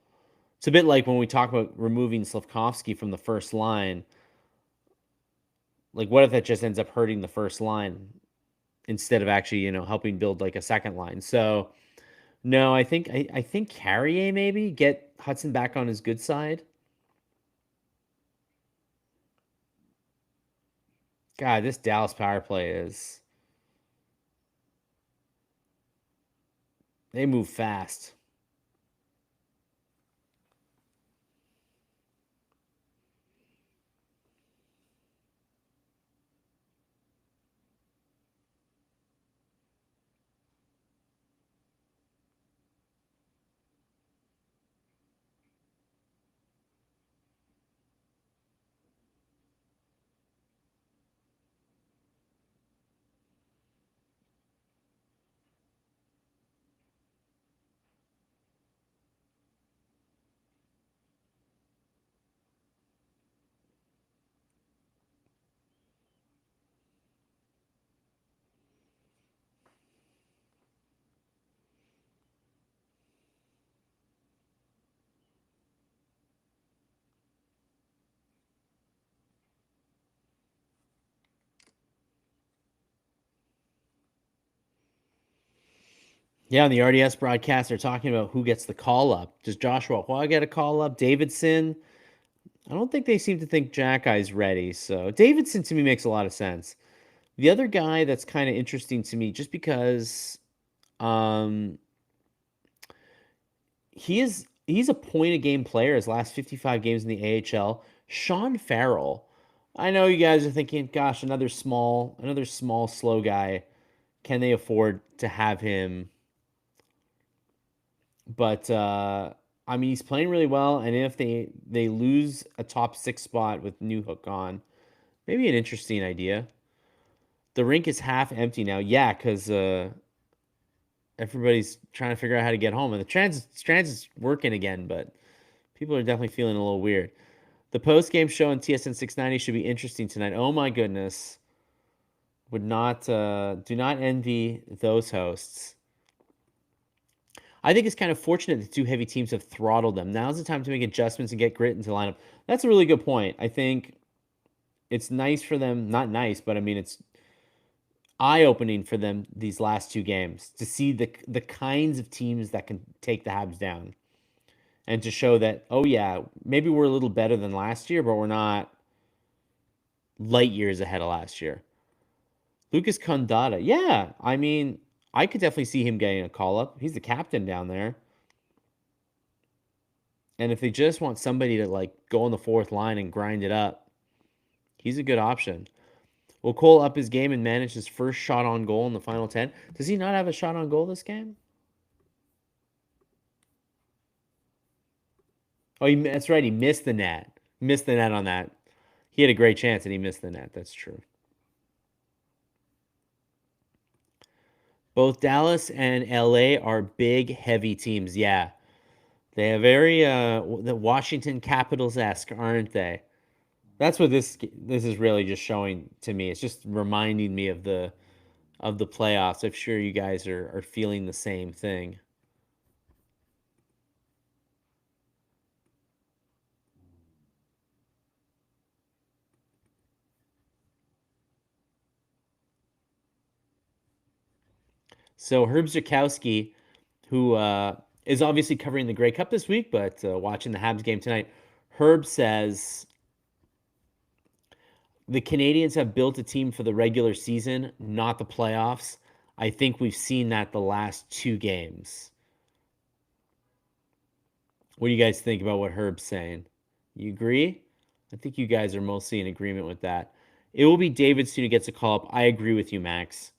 It's a bit like when we talk about removing Slavkovsky from the first line. Like, what if that just ends up hurting the first line instead of actually, helping build like a second line? So, no, I think Carrier maybe get Hudson back on his good side. God, this Dallas power play is they move fast. Yeah, on the RDS broadcast, they're talking about who gets the call up. Does Joshua Hua get a call up? Davidson? I don't think they seem to think Jack Eye's ready. So Davidson to me makes a lot of sense. The other guy that's kind of interesting to me, just because um, he's a point a game player. His last 55 games in the AHL. Sean Farrell. I know you guys are thinking, gosh, another small, slow guy. Can they afford to have him? But I mean, he's playing really well, and if they lose a top six spot with New Hook on, maybe an interesting idea. The rink is half empty now. Yeah, because everybody's trying to figure out how to get home, and the transit's working again, but people are definitely feeling a little weird. The post game show on TSN 690 should be interesting tonight. Oh my goodness, would not do not envy those hosts. I think it's kind of fortunate that two heavy teams have throttled them. Now's the time to make adjustments and get grit into the lineup. That's a really good point. I think it's nice for them, not nice, but I mean it's eye-opening for them these last two games to see the kinds of teams that can take the Habs down and to show that, oh yeah, maybe we're a little better than last year, but we're not light years ahead of last year. Lucas Condada, yeah, I mean, I could definitely see him getting a call up. He's the captain down there. And if they just want somebody to like go on the fourth line and grind it up, he's a good option. Will Cole up his game and manage his first shot on goal in the final 10? Does he not have a shot on goal this game? Oh, that's right. He missed the net. Missed the net on that. He had a great chance and he missed the net. That's true. Both Dallas and LA are big, heavy teams. Yeah. They are very the Washington Capitals-esque, aren't they? That's what this is really just showing to me. It's just reminding me of the playoffs. I'm sure you guys are feeling the same thing. So Herb Zurkowski, who is obviously covering the Grey Cup this week, but watching the Habs game tonight, Herb says the Canadiens have built a team for the regular season, not the playoffs. I think we've seen that the last two games. What do you guys think about what Herb's saying? You agree? I think you guys are mostly in agreement with that. It will be Davidson who gets a call up. I agree with you, Max.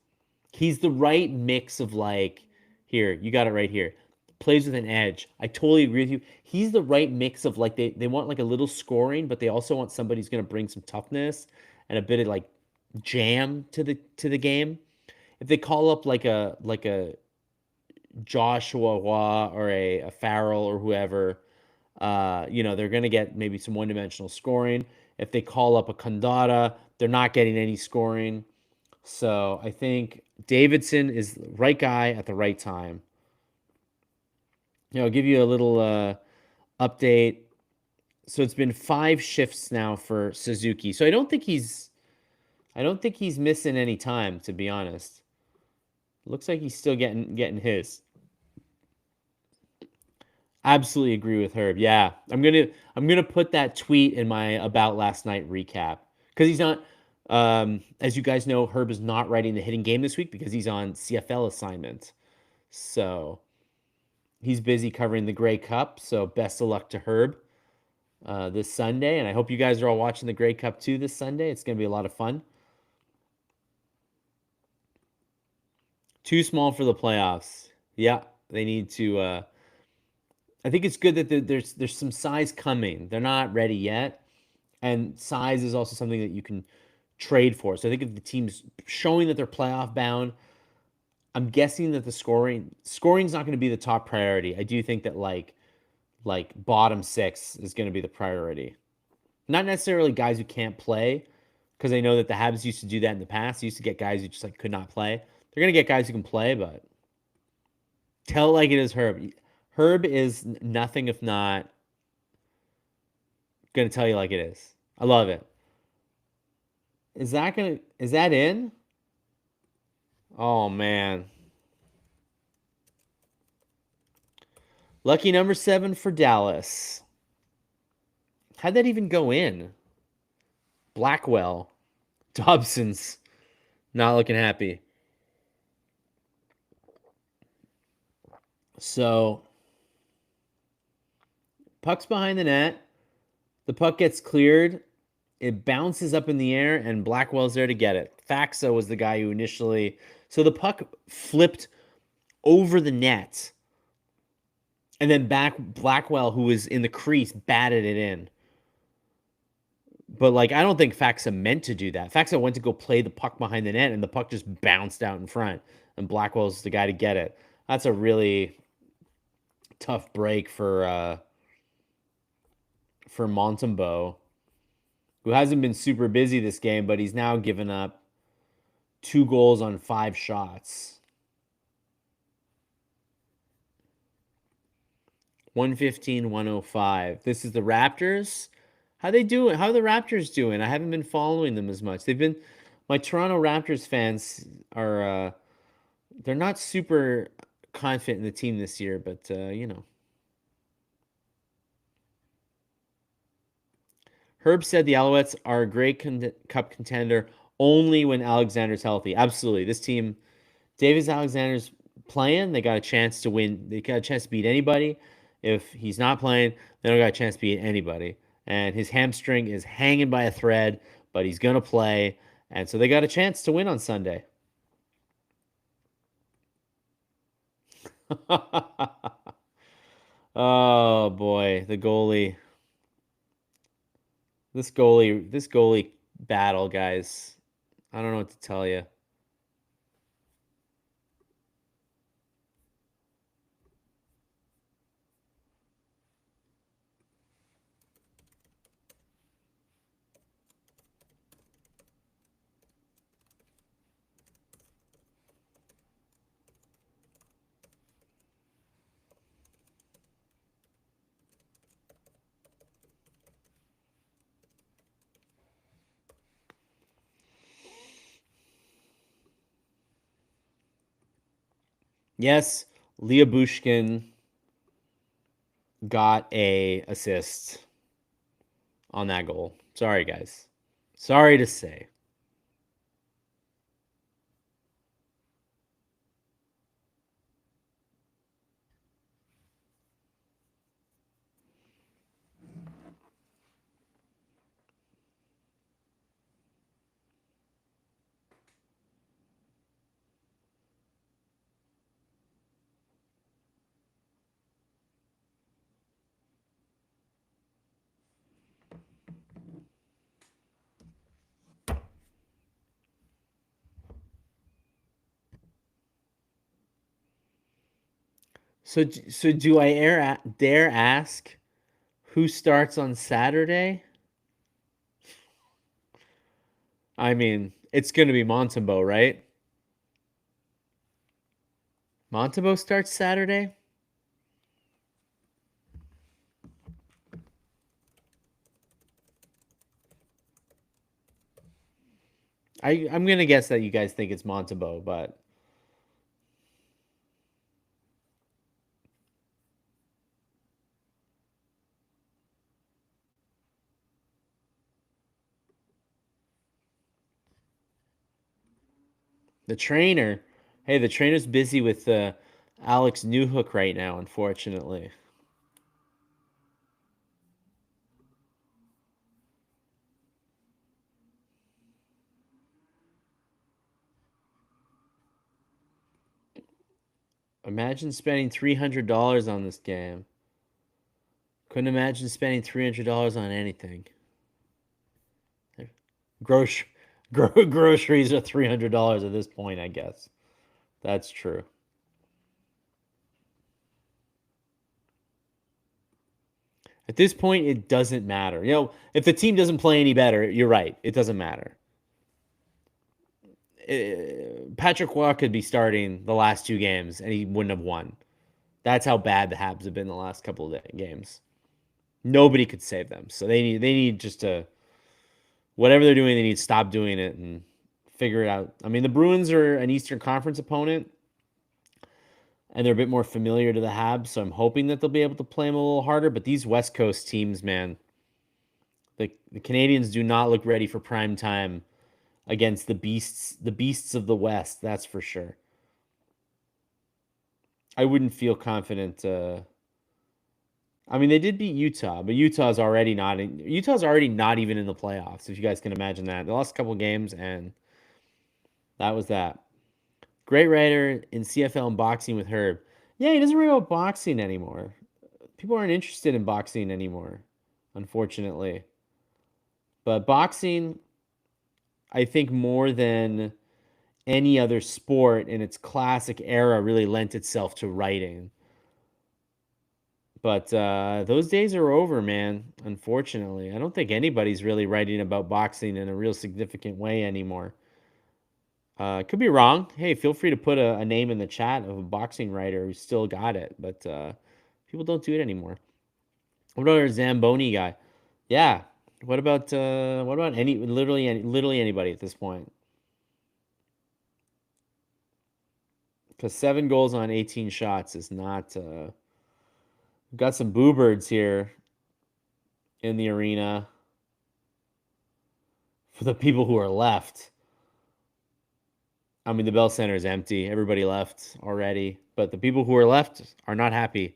He's the right mix of like, here, you got it right here. Plays with an edge. I totally agree with you. He's the right mix of like they want like a little scoring, but they also want somebody who's gonna bring some toughness and a bit of like jam to the game. If they call up like a Joshua Roy or a Farrell or whoever, they're going to get maybe some one-dimensional scoring. If they call up a Kandara, they're not getting any scoring. So I think Davidson is the right guy at the right time. I'll give you a little update. So it's been 5 shifts now for Suzuki. So I don't think he's missing any time, to be honest. Looks like he's still getting his. Absolutely agree with Herb. Yeah, I'm gonna put that tweet in my about last night recap because he's not. As you guys know, Herb is not writing the hitting game this week because he's on CFL assignment. So he's busy covering the Grey Cup. So best of luck to Herb this Sunday, and I hope you guys are all watching the Grey Cup too this Sunday. It's gonna be a lot of fun. Too small for the playoffs. Yeah, they need to. I think it's good that there's some size coming. They're not ready yet, and size is also something that you can trade for. So I think if the team's showing that they're playoff bound, I'm guessing that the scoring's not going to be the top priority. I do think that like bottom 6 is going to be the priority. Not necessarily guys who can't play, because I know that the Habs used to do that in the past. They used to get guys who just like could not play. They're going to get guys who can play, but tell it like it is, Herb. Herb is nothing if not going to tell you like it is. I love it. Is that in? Oh man. Lucky number 7 for Dallas. How'd that even go in? Blackwell. Dobson's not looking happy. So, puck's behind the net. The puck gets cleared. It bounces up in the air, and Blackwell's there to get it. Faxa was the guy who initially. So the puck flipped over the net. And then Blackwell, who was in the crease, batted it in. But, like, I don't think Faxa meant to do that. Faxa went to go play the puck behind the net, and the puck just bounced out in front. And Blackwell's the guy to get it. That's a really tough break for Montembeault, who hasn't been super busy this game, but he's now given up 2 goals on 5 shots. 115, 105. This is the Raptors. How they doing? How are the Raptors doing? I haven't been following them as much. My Toronto Raptors fans are they're not super confident in the . This year, but Herb said the Alouettes are a great cup contender only when Alexander's healthy. Absolutely. This team, Davis Alexander's playing, they got a chance to win. They got a chance to beat anybody. If he's not playing, they don't got a chance to beat anybody. And his hamstring is hanging by a thread, but he's going to play. And so they got a chance to win on Sunday. Oh, boy. The goalie. This goalie battle, guys. I don't know what to tell you. Yes, Leah Bushkin got a assist on that goal. Sorry, guys. Sorry to say. So do I dare ask who starts on Saturday? I mean, it's going to be Montembeault, right? Montembeault starts Saturday? I'm going to guess that you guys think it's Montembeault, but the trainer, hey, the trainer's busy with Alex Newhook right now, unfortunately. Imagine spending $300 on this game. Couldn't imagine spending $300 on anything. Grocery, groceries are $300 at this point, I guess. That's true. At this point, it doesn't matter. If the team doesn't play any better, you're right. It doesn't matter. Patrick Waugh could be starting the last two games and he wouldn't have won. That's how bad the Habs have been the last couple of games. Nobody could save them. So they need just to whatever they're doing, they need to stop doing it and figure it out. I mean, the Bruins are an Eastern Conference opponent, and they're a bit more familiar to the Habs, so I'm hoping that they'll be able to play them a little harder. But these West Coast teams, man, the Canadiens do not look ready for prime time against the beasts of the West. That's for sure. I wouldn't feel confident. I mean, they did beat Utah, but Utah's already not even in the playoffs. If you guys can imagine that, they lost a couple games, and that was that. Great writer in CFL and boxing with Herb. Yeah, he doesn't write about boxing anymore. People aren't interested in boxing anymore, unfortunately. But boxing, I think more than any other sport in its classic era, really lent itself to writing. But those days are over, man, unfortunately. I don't think anybody's really writing about boxing in a real significant way anymore. Could be wrong. Hey, feel free to put a name in the chat of a boxing writer who still got it, but people don't do it anymore. What about our Zamboni guy? Yeah. What about literally anybody at this point? Because 7 goals on 18 shots is not. We've got some boo birds here in the arena for the people who are left. I mean, the Bell Center is empty. Everybody left already, but the people who are left are not happy.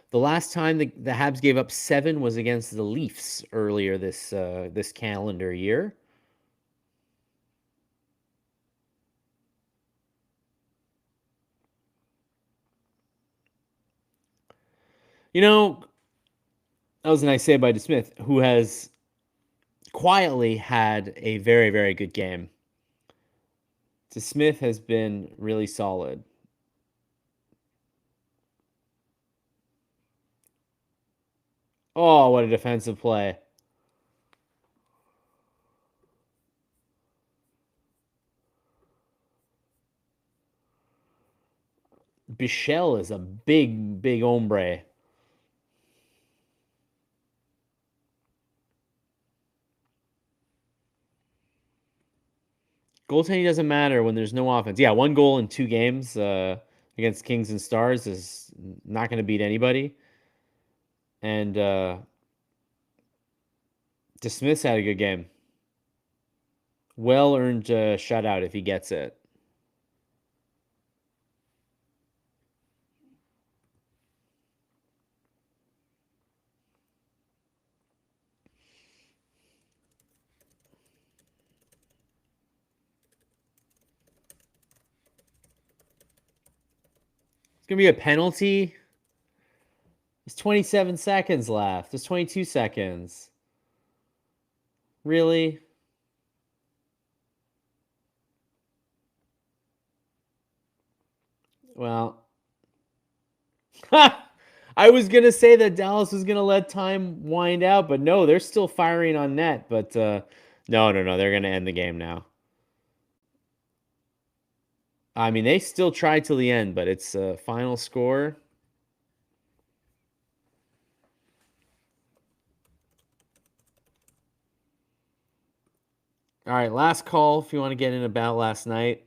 The last time the Habs gave up 7 was against the Leafs earlier this calendar year. That was a nice save by DeSmith, who has quietly had a very, very good game. DeSmith has been really solid. Oh, what a defensive play. Bichelle is a big, big hombre. Goaltending doesn't matter when there's no offense. Yeah, 1 goal in 2 games against Kings and Stars is not going to beat anybody. And DeSmith's had a good game. Well-earned shutout if he gets it. going to be a penalty. There's 27 seconds left. There's 22 seconds. Really? Well, I was going to say that Dallas was going to let time wind out, but no, they're still firing on net. But no. They're going to end the game now. I mean, they still tried till the end, but it's a final score. All right, last call if you want to get in about last night.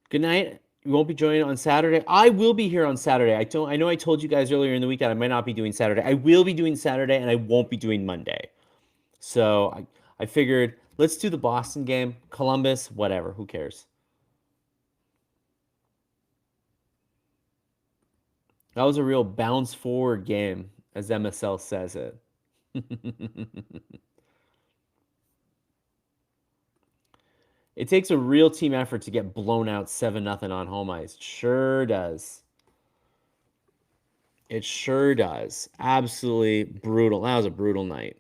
Good night. You won't be joining on Saturday. I will be here on Saturday. I know I told you guys earlier in the week that I might not be doing Saturday. I will be doing Saturday, and I won't be doing Monday. So I figured let's do the Boston game, Columbus, whatever. Who cares? That was a real bounce forward game, as MSL says it. It takes a real team effort to get blown out 7-0 on home ice. It sure does. It sure does. Absolutely brutal. That was a brutal night.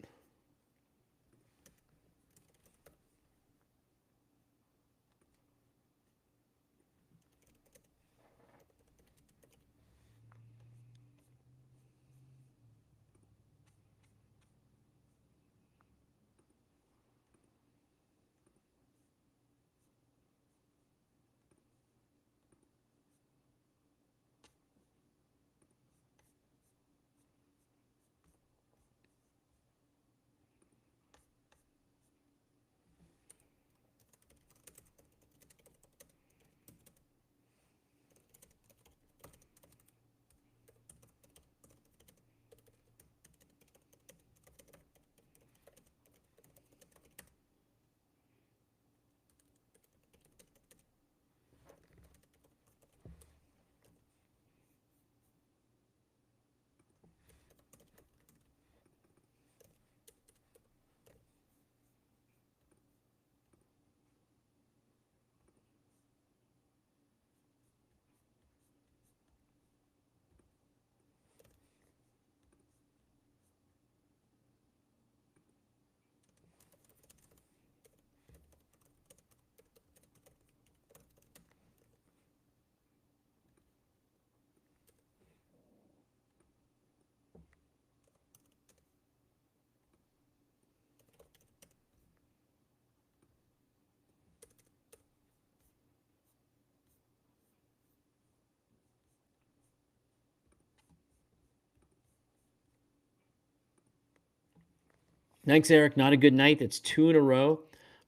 Thanks, Eric. Not a good night. That's 2 in a row.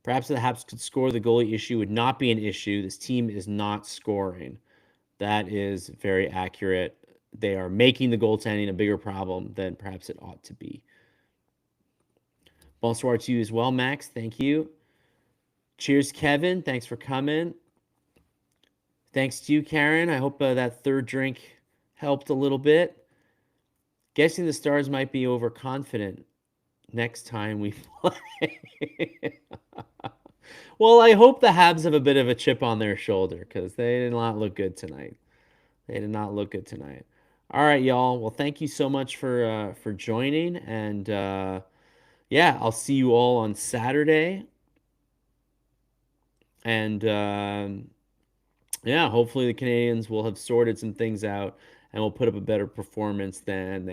Perhaps the Habs could score. The goalie issue would not be an issue. This team is not scoring. That is very accurate. They are making the goaltending a bigger problem than perhaps it ought to be. Bonsoir to you as well, Max. Thank you. Cheers, Kevin. Thanks for coming. Thanks to you, Karen. I hope that third drink helped a little bit. Guessing the Stars might be overconfident next time we play. Well, I hope the Habs have a bit of a chip on their shoulder because they did not look good tonight. They did not look good tonight. All right, y'all. Well, thank you so much for joining, and yeah, I'll see you all on Saturday. And yeah, hopefully the Canadiens will have sorted some things out and will put up a better performance than they